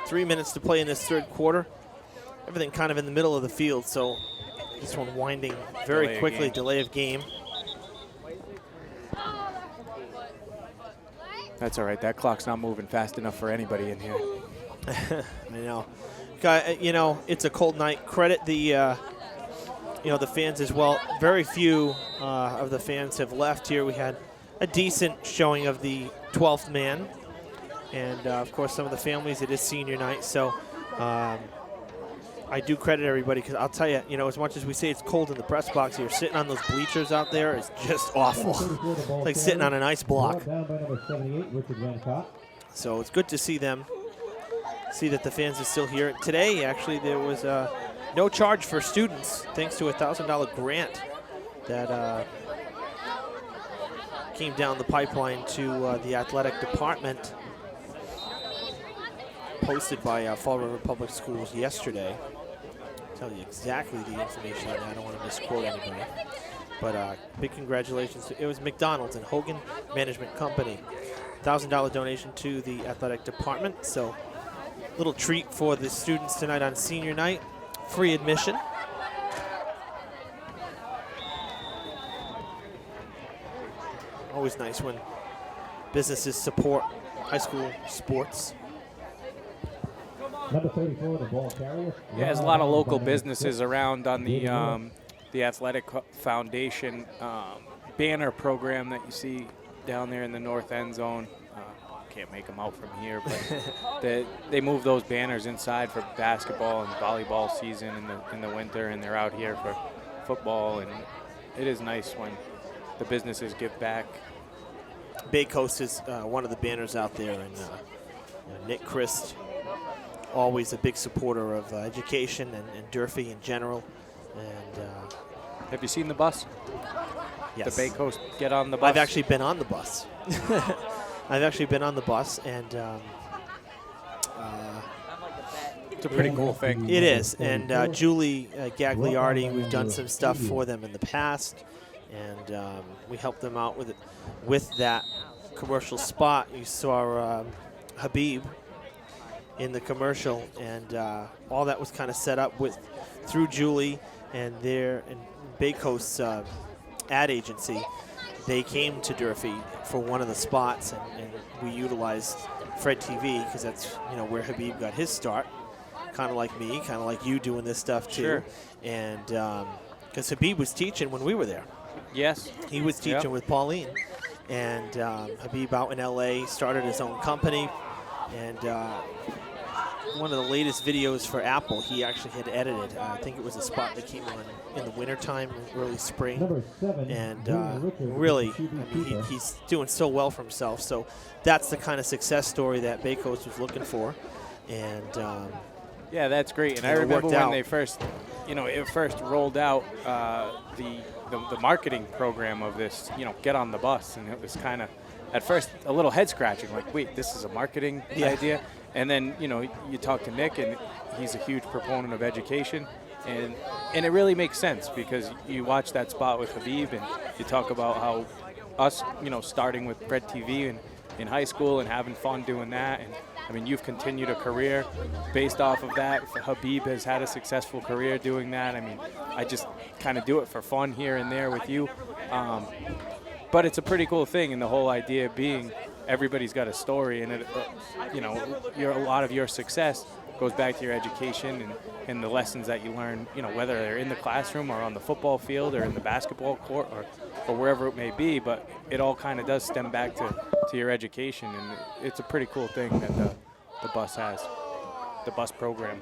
Three minutes to play in this third quarter. Everything kind of in the middle of the field, so this one winding very quickly. Delay of game. That's all right. That clock's not moving fast enough for anybody in here. I know. You know, it's a cold night. Credit the you know, the fans as well. Very few of the fans have left here. We had a decent showing of the 12th man. And, of course, some of the families, it is senior night. So I do credit everybody, because I'll tell you, you know, as much as we say it's cold in the press box here, sitting on those bleachers out there is just awful. It's like sitting on an ice block. Down by number 78, Richard Vancott. So it's good to see them, see that the fans are still here. Today, actually, there was no charge for students, thanks to a $1,000 grant that came down the pipeline to the athletic department, posted by Fall River Public Schools yesterday. I'll tell you exactly the information on that. I don't want to misquote anybody. But big congratulations. It was McDonald's and Hogan Management Company. $1,000 donation to the athletic department. So little treat for the students tonight on senior night. Free admission. Always nice when businesses support high school sports. Number 34, the ball carrier. Yeah, there's a lot of local businesses around on the Athletic Foundation banner program that you see down there in the north end zone. Can't make them out from here, but they move those banners inside for basketball and volleyball season in the winter, and they're out here for football, and it is nice when the businesses give back. Bay Coast is one of the banners out there, and Nick Christ, always a big supporter of education and Durfee in general. And have you seen the bus? Yes. the Bay Coast Get on the Bus? I've actually been on the bus. I've actually been on the bus, and It's a pretty cool thing. it is. And Julie Gagliardi, we've done some stuff for them in the past, and we helped them out with that commercial spot. You saw Habib in the commercial, and all that was kind of set up through Julie and Bay Coast's ad agency. They came to Durfee for one of the spots, and we utilized Fred TV because that's where Habib got his start. Kind of like me, kind of like you doing this stuff too. Sure. And because Habib was teaching when we were there. Yes. He was teaching Yep. with Pauline. And Habib out in LA started his own company. And one of the latest videos for Apple, he actually had edited. I think it was a spot that came on in the wintertime, early spring. Number 7, And really, he's doing so well for himself. So that's the kind of success story that Bay Coast was looking for. And Yeah, that's great. And I it remember worked when out. they first, it first rolled out the marketing program of this, Get on the Bus, and it was kind of at first a little head scratching, like, wait, this is a marketing idea. And then you talk to Nick, and he's a huge proponent of education, and it really makes sense because you watch that spot with Habib, and you talk about how us, starting with Fred TV and in high school and having fun doing that. And I mean, you've continued a career based off of that. Habib has had a successful career doing that. I mean, I just kind of do it for fun here and there with you. But it's a pretty cool thing, and the whole idea being everybody's got a story, and a lot of your success goes back to your education and the lessons that you learn, whether they're in the classroom or on the football field or in the basketball court or wherever it may be, but it all kind of does stem back to your education, and it's a pretty cool thing that the bus has, the bus program.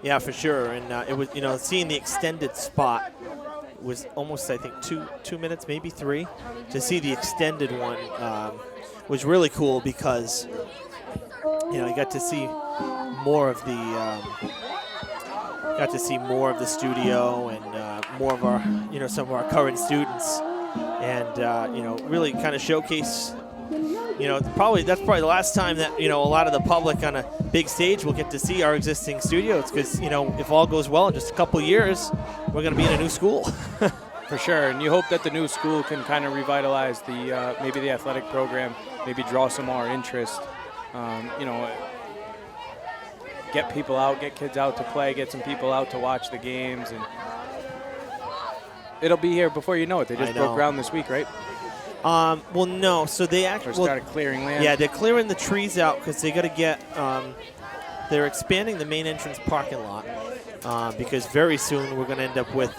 yeah, for sure. And it was, seeing the extended spot was almost, I think, two minutes, maybe 3. To see the extended one was really cool because, you got to see more of the studio and more of our, some of our current students, and really kind of showcase. That's probably the last time that a lot of the public on a big stage will get to see our existing studios, because if all goes well in just a couple years, we're going to be in a new school. For sure, and you hope that the new school can kind of revitalize the maybe the athletic program, maybe draw some more interest. Get people out, get kids out to play, get some people out to watch the games, and it'll be here before you know it. They just broke ground this week, right? Well, no. So they actually started clearing land. Yeah, they're clearing the trees out because they got to get. They're expanding the main entrance parking lot because very soon we're going to end up with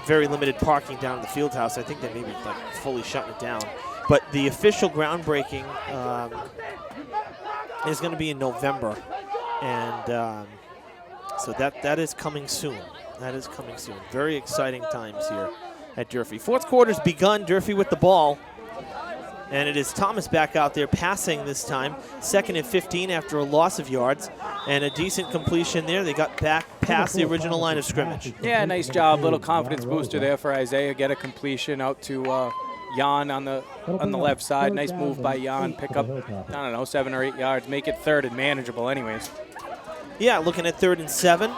very limited parking down in the field house. I think they may be fully shutting it down. But the official groundbreaking is going to be in November, and so that is coming soon. That is coming soon. Very exciting times here at Durfee. Fourth quarter's begun. Durfee with the ball, and it is Thomas back out there passing this time. 2nd and 15 after a loss of yards, and a decent completion there. They got back past the original line of scrimmage. Yeah, nice job. Little confidence booster there for Isaiah. Get a completion out to Jan on the left side. Nice move by Jan. Pick up, 7 or 8 yards. Make it 3rd and manageable anyways. Yeah, looking at 3rd and 7.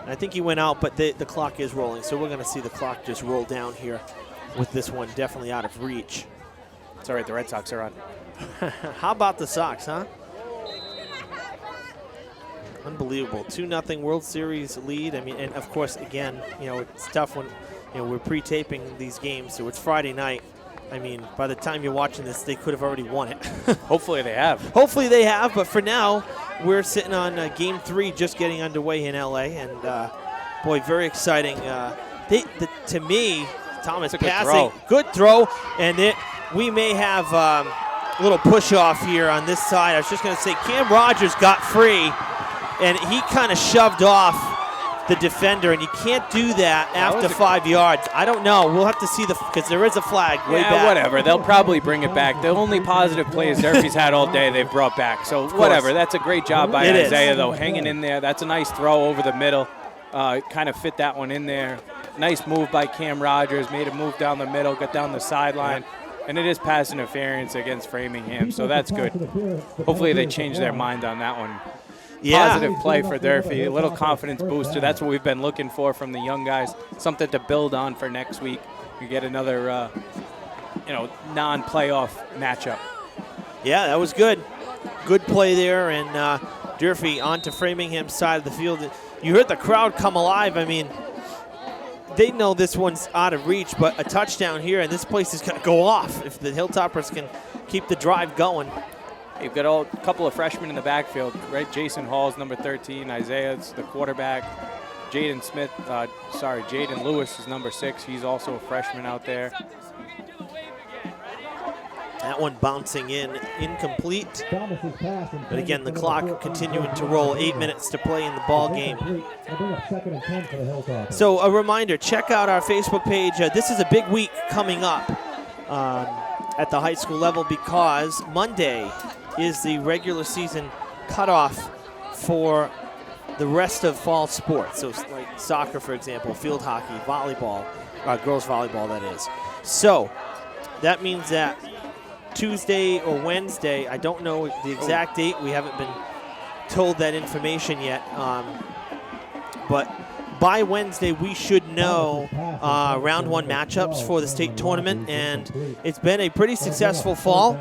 I think he went out, but the clock is rolling, so we're going to see the clock just roll down here with this one definitely out of reach. It's all right, the Red Sox are on. How about the Sox, huh? Unbelievable. 2-0 World Series lead. I mean, and of course, again, it's tough when, we're pre-taping these games, so it's Friday night. I mean, by the time you're watching this, they could have already won it. Hopefully they have. Hopefully they have, but for now, we're sitting on Game 3 just getting underway in L.A., and, boy, very exciting. To me, Thomas passing. Good throw, and we may have a little push-off here on this side. I was just going to say, Cam Rogers got free, and he kind of shoved off the defender, and you can't do that after 5 yards. I don't know. We'll have to see because there is a flag way back. Whatever. They'll probably bring it back. The only positive plays Durfee's had all day, they've brought back. So whatever. That's a great job by Isaiah, though, hanging in there. That's a nice throw over the middle. kind of fit that one in there. Nice move by Cam Rogers, made a move down the middle, got down the sideline, and it is pass interference against Framingham, so that's good. Hopefully they change their mind on that one. Yeah. Positive play for Durfee, a little confidence booster. That's what we've been looking for from the young guys, something to build on for next week. We get another, non-playoff matchup. Yeah, that was good. Good play there, and Durfee onto Framingham's side of the field. You heard the crowd come alive. I mean, they know this one's out of reach, but a touchdown here, and this place is going to go off if the Hilltoppers can keep the drive going. You've got a couple of freshmen in the backfield, right? Jason Hall's number 13, Isaiah's the quarterback. Jaden Lewis is number 6. He's also a freshman out there. That one bouncing in, incomplete. But again, the clock continuing to roll. 8 minutes to play in the ball game. So a reminder, check out our Facebook page. This is a big week coming up at the high school level because Monday is the regular season cutoff for the rest of fall sports. So like soccer, for example, field hockey, volleyball, girls volleyball, that is. So that means that Tuesday or Wednesday, I don't know the exact date. We haven't been told that information yet. But by Wednesday, we should know round 1 matchups for the state tournament. And it's been a pretty successful fall.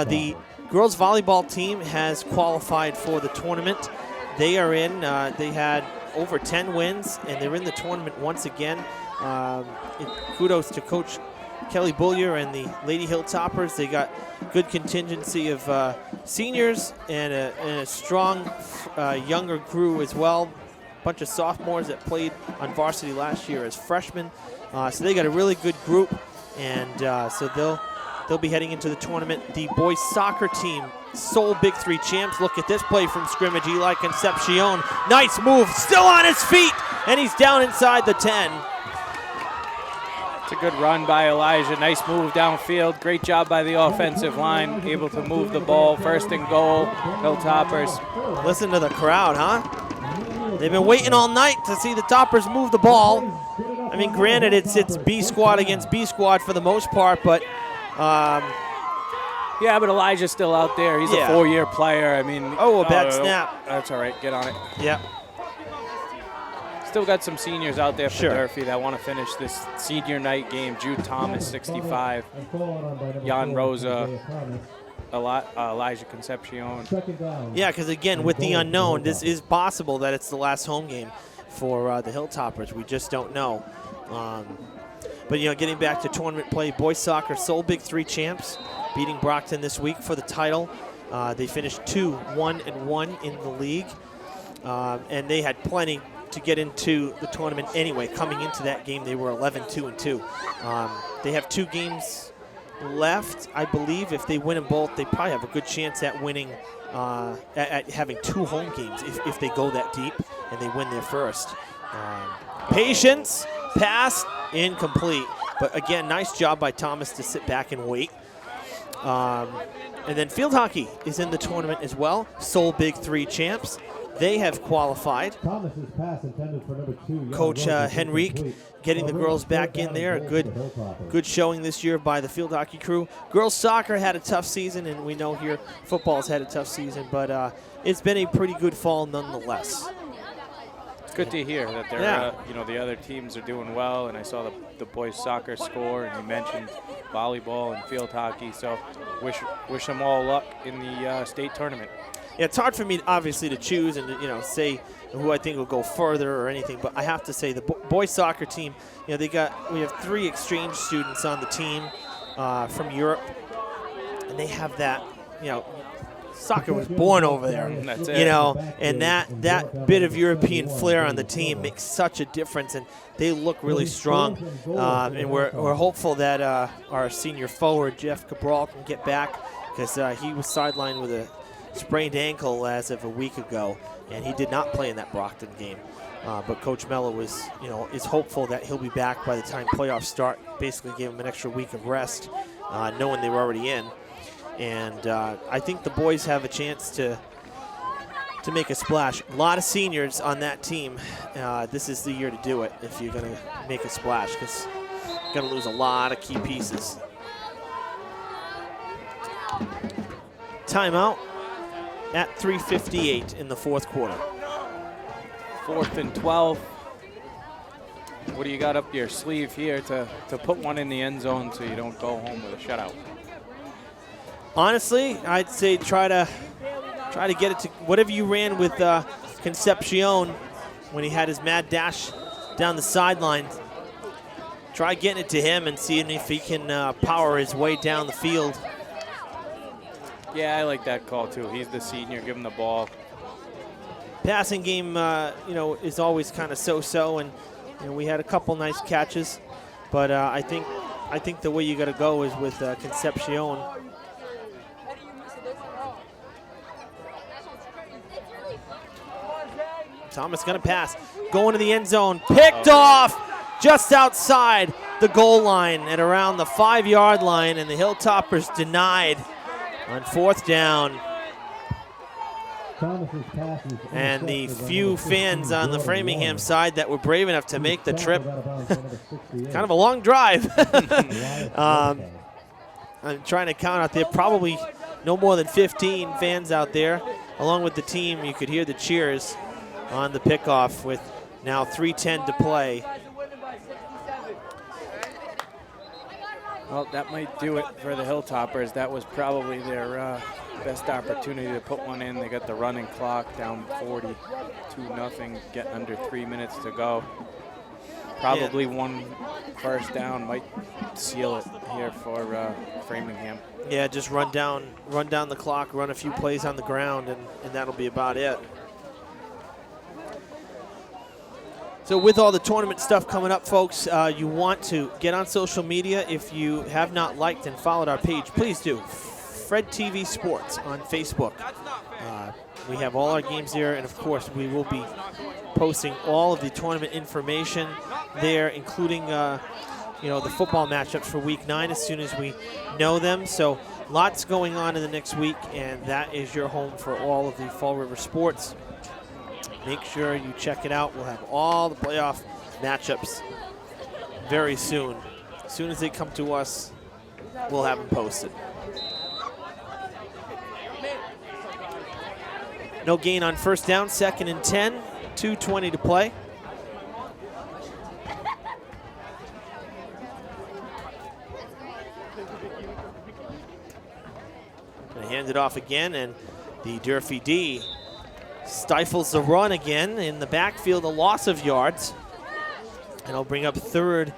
The girls volleyball team has qualified for the tournament. They are in. They had over 10 wins, and they're in the tournament once again. Kudos to Coach Kelly Bullier and the Lady Hilltoppers. They got good contingency of seniors and a strong younger crew as well. Bunch of sophomores that played on varsity last year as freshmen. So they got a really good group, and so they'll be heading into the tournament. The boys soccer team, sole Big 3 champs. Look at this play from scrimmage. Eli Concepcion, nice move, still on his feet, and he's down inside the 10. It's a good run by Elijah. Nice move downfield. Great job by the offensive line, able to move the ball. First and goal, Hilltoppers. Listen to the crowd, huh? They've been waiting all night to see the Toppers move the ball. I mean, granted, it's B squad against B squad for the most part, but yeah, but Elijah's still out there. He's a 4-year player. I mean, a bad snap. That's all right. Get on it. Yeah. Still got some seniors out there for Sure. Durfee that want to finish this senior night game. Jude Thomas, 65. Jan Rosa. Elijah Concepcion. Yeah, because again, with the unknown, this is possible that it's the last home game for the Hilltoppers. We just don't know. But, getting back to tournament play, boys soccer, sole Big 3 champs, beating Brockton this week for the title. They finished 2-1-1 in the league, and they had plenty to get into the tournament anyway. Coming into that game, they were 11-2-2. They have 2 games left, I believe. If they win them both, they probably have a good chance at winning, at having 2 home games if they go that deep and they win their first. Patience, pass, incomplete. But again, nice job by Thomas to sit back and wait. And then field hockey is in the tournament as well. Sole Big 3 champs. They have qualified. Thomas's pass intended for number 2. Coach Henrique getting the girls back in there. A good showing this year by the field hockey crew. Girls soccer had a tough season, and we know here football's had a tough season, but it's been a pretty good fall nonetheless. It's good to hear that they're, the other teams are doing well, and I saw the boys soccer score, and you mentioned volleyball and field hockey, so wish them all luck in the state tournament. Yeah, it's hard for me, obviously, to choose and to, say who I think will go further or anything. But I have to say the boys soccer team, we have 3 exchange students on the team from Europe, and they have that, soccer was born over there. That's it. And that bit of European flair on the team makes such a difference, and they look really strong. And we're hopeful that our senior forward Jeff Cabral can get back because he was sidelined with a sprained ankle as of a week ago, and he did not play in that Brockton game. But Coach Mello is hopeful that he'll be back by the time playoffs start. Basically gave him an extra week of rest, knowing they were already in. And I think the boys have a chance to to make a splash. A lot of seniors on that team. This is the year to do it if you're going to make a splash, because you're going to lose a lot of key pieces. Timeout at 3:58 in the fourth quarter. 4th and 12. What do you got up your sleeve here to put one in the end zone so you don't go home with a shutout? Honestly, I'd say try to get it to whatever you ran with Concepcion when he had his mad dash down the sideline. Try getting it to him and seeing if he can power his way down the field. Yeah, I like that call too. He's the senior. Give him the ball. Passing game, is always kind of so-so, and we had a couple nice catches, but I think the way you got to go is with Concepcion. Thomas going to pass, going to the end zone, picked off just outside the goal line at around the 5-yard line, and the Hilltoppers denied on 4th down. And the few fans on the Framingham side that were brave enough to make the trip, kind of a long drive. I'm trying to count out there, probably no more than 15 fans out there. Along with the team, you could hear the cheers on the pickoff with now 3:10 to play. Well, that might do it for the Hilltoppers. That was probably their best opportunity to put one in. They got the running clock down 42-0, getting under 3 minutes to go. Probably one first down might seal it here for Framingham. Yeah, just run down the clock, run a few plays on the ground, and that'll be about it. So with all the tournament stuff coming up, folks, you want to get on social media. If you have not liked and followed our page, please do. Fred TV Sports on Facebook. We have all our games there, and of course, we will be posting all of the tournament information there, including the football matchups for Week 9 as soon as we know them. So lots going on in the next week, and that is your home for all of the Fall River sports. Make sure you check it out. We'll have all the playoff matchups very soon. As soon as they come to us, we'll have them posted. No gain on first down, 2nd and 10, 2:20 to play. Gonna hand it off again, and the Durfee D stifles the run again in the backfield, a loss of yards. And it'll bring up 3rd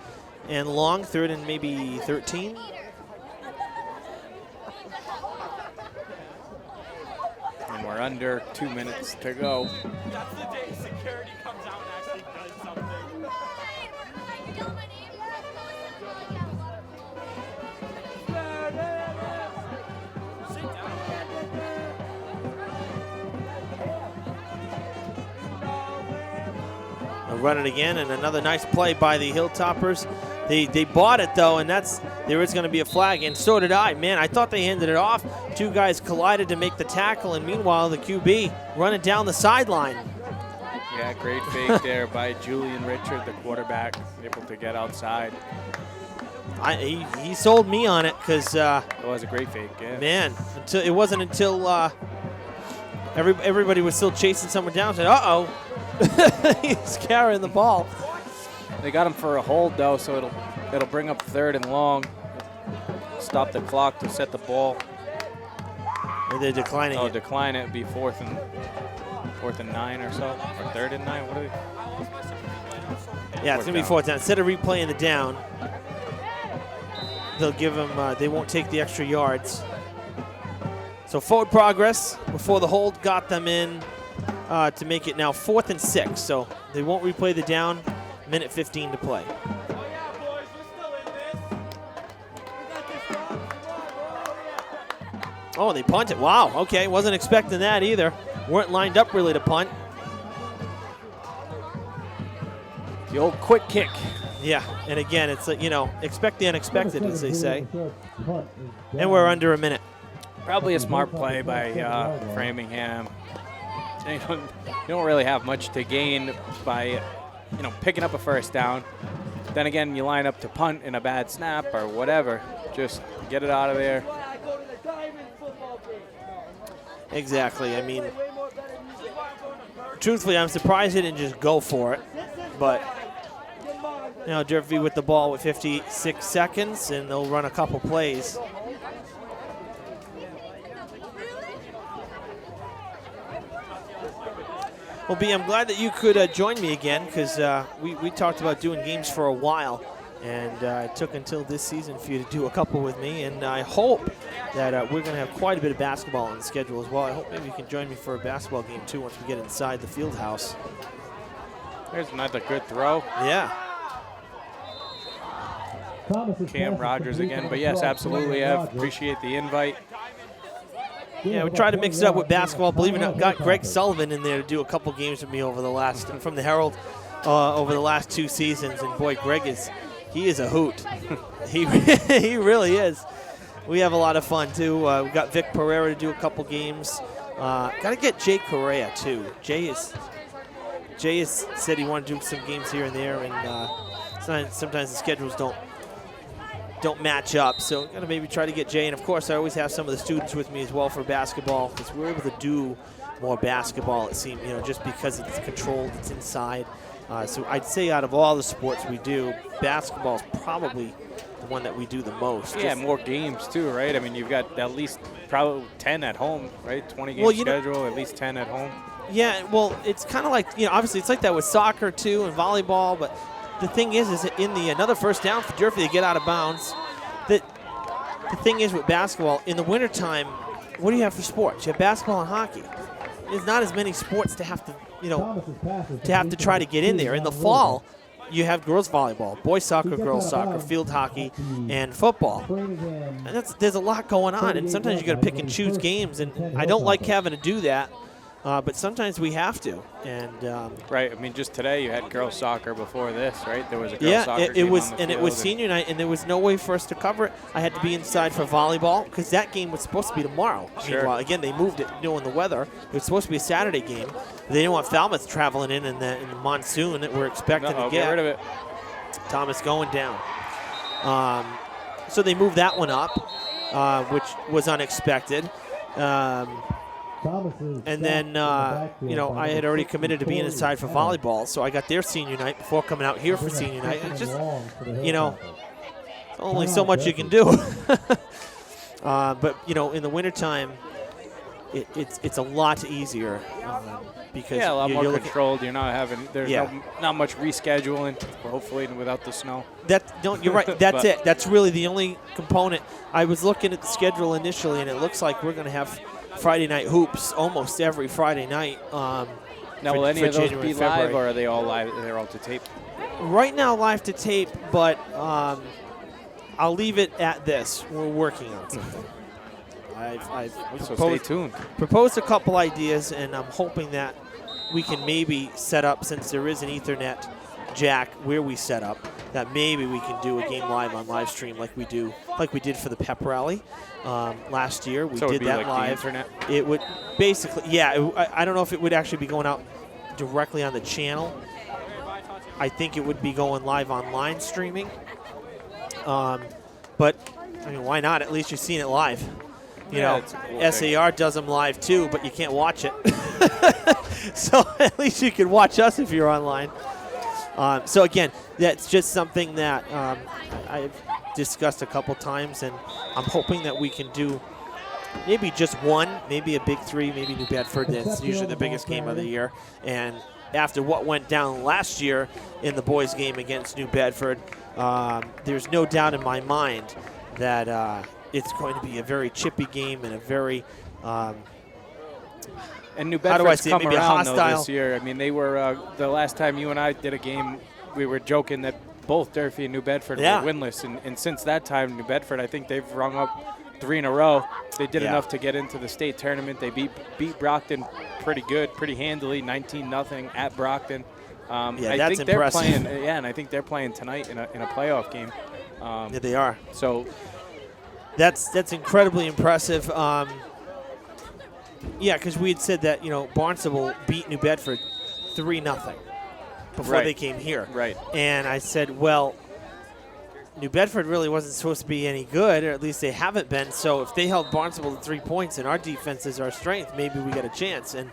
and long, 3rd and maybe 13. And we're under 2 minutes to go. That's the day security comes out and actually does something. Run it again, and another nice play by the Hilltoppers. They bought it though, and there is going to be a flag, and so did I. Man, I thought they handed it off. Two guys collided to make the tackle, and meanwhile the QB running down the sideline. Yeah, great fake there by Julian Richard, the quarterback, able to get outside. He sold me on it because it was a great fake. Yeah. Man, it wasn't until everybody was still chasing someone down. Said, "Uh-oh." He's carrying the ball. They got him for a hold though, so it'll bring up 3rd and long. Stop the clock to set the ball. And they're declining. Oh, decline it. It'd be 4th and 9 or so, or 3rd and 9. What are they? Yeah, it's gonna be 4th down. Instead of replaying the down, they'll give them. They won't take the extra yards. So forward progress before the hold got them in. To make it now 4th and 6, so they won't replay the down. Minute 15 to play. Oh, they punt it. Wow, okay, wasn't expecting that either. Weren't lined up really to punt. The old quick kick. Yeah, and again, it's expect the unexpected, as they say. And we're under a minute. Probably a smart play by Framingham. you don't really have much to gain by, picking up a first down. Then again, you line up to punt in a bad snap or whatever. Just get it out of there. Exactly. I mean, truthfully, I'm surprised they didn't just go for it. But, Durfee with the ball with 56 seconds, and they'll run a couple plays. Well, B, I'm glad that you could join me again, because we talked about doing games for a while, and it took until this season for you to do a couple with me, and I hope that we're going to have quite a bit of basketball on the schedule as well. I hope maybe you can join me for a basketball game, too, once we get inside the field house. There's another good throw. Yeah. Cam Rogers again, but yes, absolutely, I appreciate the invite. Yeah, we tried to mix it up with basketball. Believe it or not, got Greg Sullivan in there to do a couple games with me over the last, from the Herald, over the last 2 seasons. And boy, Greg he is a hoot. he really is. We have a lot of fun too. We got Vic Pereira to do a couple games. Got to get Jay Correa too. Jay has said he wanted to do some games here and there, and sometimes the schedules don't match up, so I'm going to maybe try to get Jay. And, of course, I always have some of the students with me as well for basketball, because we're able to do more basketball, it seems, just because it's controlled, it's inside. So I'd say out of all the sports we do, basketball is probably the one that we do the most. Yeah, more games too, right? I mean, you've got at least probably 10 at home, right? 20-game schedule, at least 10 at home. Yeah, well, it's kind of like, obviously it's like that with soccer too and volleyball, but the thing is in the another first down for Durfee to get out of bounds. The thing is with basketball, in the wintertime, what do you have for sports? You have basketball and hockey. There's not as many sports to have to, try to get in there. In the fall, you have girls volleyball, boys soccer, girls soccer, field hockey, and football. And there's a lot going on, and sometimes you got to pick and choose games, and I don't like having to do that. But sometimes we have to, and right. I mean, just today you had girls soccer before this, right? There was a girls soccer game was, on the and it field was senior night, and there was no way for us to cover it. I had to be inside for volleyball because that game was supposed to be tomorrow. Sure. Meanwhile, again, they moved it knowing the weather. It was supposed to be a Saturday game. They didn't want Falmouth traveling in the monsoon that we're expecting to get. Get rid of it. Thomas going down. So they moved that one up, which was unexpected. And then, I had already committed to being inside for volleyball, so I got their senior night before coming out here for senior night. It's just, only so much you can do. But, in the wintertime, it's a lot easier because a lot more controlled. You're not having, there's not much rescheduling, hopefully, without the snow. You're right. That's it. That's really the only component. I was looking at the schedule initially, and it looks like we're going to have Friday night hoops almost every Friday night. Now, will any of those be live, or are they all live? They're all to tape? Right now, live to tape, but I'll leave it at this. We're working on something. I've stay tuned. Proposed a couple ideas, and I'm hoping that we can maybe set up, since there is an Ethernet jack where we set up, that maybe we can do a game live on live stream like we did for the pep rally last year. We did that live. The internet? It would basically, I don't know if it would actually be going out directly on the channel. I think it would be going live online streaming. But I mean, why not? At least you're seeing it live. It's a cool SAR does them live too, but you can't watch it. So at least you can watch us if you're online. So again, that's just something that I've discussed a couple times, and I'm hoping that we can do maybe just one, maybe a big three, maybe New Bedford. That's usually the biggest game of the year. And after what went down last year in the boys' game against New Bedford, there's no doubt in my mind that it's going to be a very chippy game and a very and New Bedford's come around though this year. I mean, they were the last time you and I did a game, we were joking that both Durfee and New Bedford were winless, and since that time, New Bedford, I think they've rung up 3 in a row. They did enough to get into the state tournament. They beat Brockton pretty good, pretty handily, 19-0 at Brockton. I that's think impressive. They're playing, and I think they're playing tonight in a playoff game. Yeah, they are. So that's incredibly impressive. Yeah, because we had said that, Barnstable beat New Bedford 3-0 before they came here. Right. And I said, well, New Bedford really wasn't supposed to be any good, or at least they haven't been. So if they held Barnstable to 3 points and our defense is our strength, maybe we got a chance. And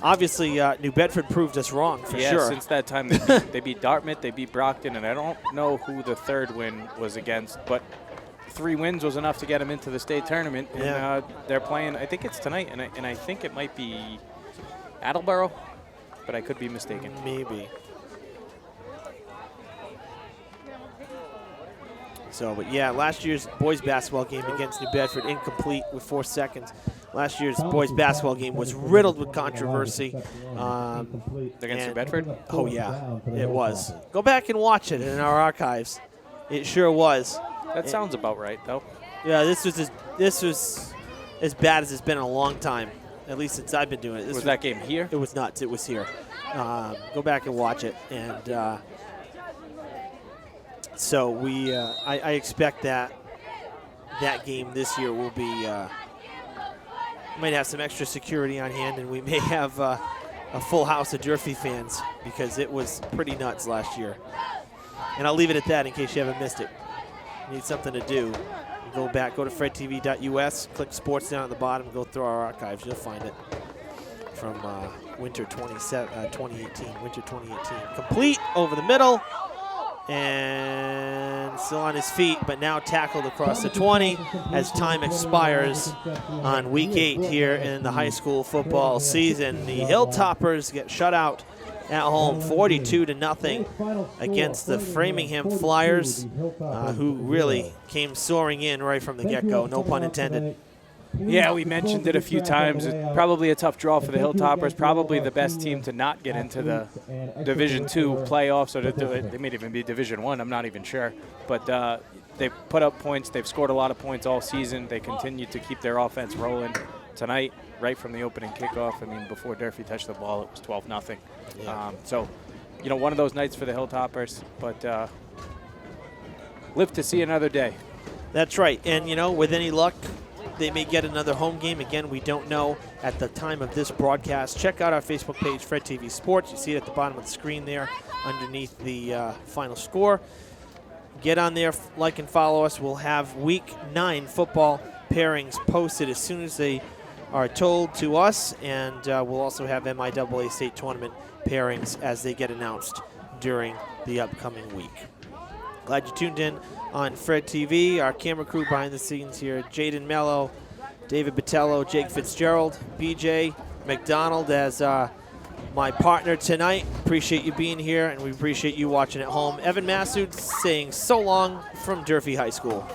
obviously, New Bedford proved us wrong for sure. Yeah, since that time they beat Dartmouth, they beat Brockton, and I don't know who the third win was against, but 3 wins was enough to get them into the state tournament. And they're playing, I think it's tonight, and I think it might be Attleboro, but I could be mistaken. Maybe. So, but yeah, last year's boys basketball game against New Bedford, incomplete with 4 seconds. Last year's boys basketball game was riddled with controversy. Against New Bedford? Oh, yeah, it was. Go back and watch it in our archives. It sure was. That sounds about right, though. Yeah, this was as bad as it's been in a long time, at least since I've been doing it. Was that game here? It was nuts. It was here. Go back and watch it. And so I expect that game this year will be might have some extra security on hand, and we may have a full house of Durfee fans because it was pretty nuts last year. And I'll leave it at that in case you haven't missed it. Need something to do. Go back, go to fredtv.us, click sports down at the bottom, go through our archives. You'll find it from winter 2018, winter 2018. Complete over the middle. And still on his feet, but now tackled across the 20 as time expires on week 8 here in the high school football season. The Hilltoppers get shut out at home 42-0 against the Framingham Flyers, who really came soaring in right from the get-go, no pun intended. Yeah, we mentioned it a few times. It's probably a tough draw for the Hilltoppers. Probably the best team to not get into the Division II playoffs, or they may even be Division I. I'm not even sure. But they've put up points. They've scored a lot of points all season. They continue to keep their offense rolling. Tonight, right from the opening kickoff, I mean, before Durfee touched the ball, it was 12-0. Yeah. So, one of those nights for the Hilltoppers. But live to see another day. That's right. And, with any luck, they may get another home game. Again, we don't know at the time of this broadcast. Check out our Facebook page, Fred TV Sports. You see it at the bottom of the screen there underneath the final score. Get on there, like and follow us. We'll have Week 9 football pairings posted as soon as they are told to us, and we'll also have MIAA state tournament pairings as they get announced during the upcoming week. Glad you tuned in on Fred TV. Our camera crew behind the scenes here, Jaden Mello, David Batello, Jake Fitzgerald, BJ McDonald as my partner tonight. Appreciate you being here, and we appreciate you watching at home. Evan Massoud saying so long from Durfee High School.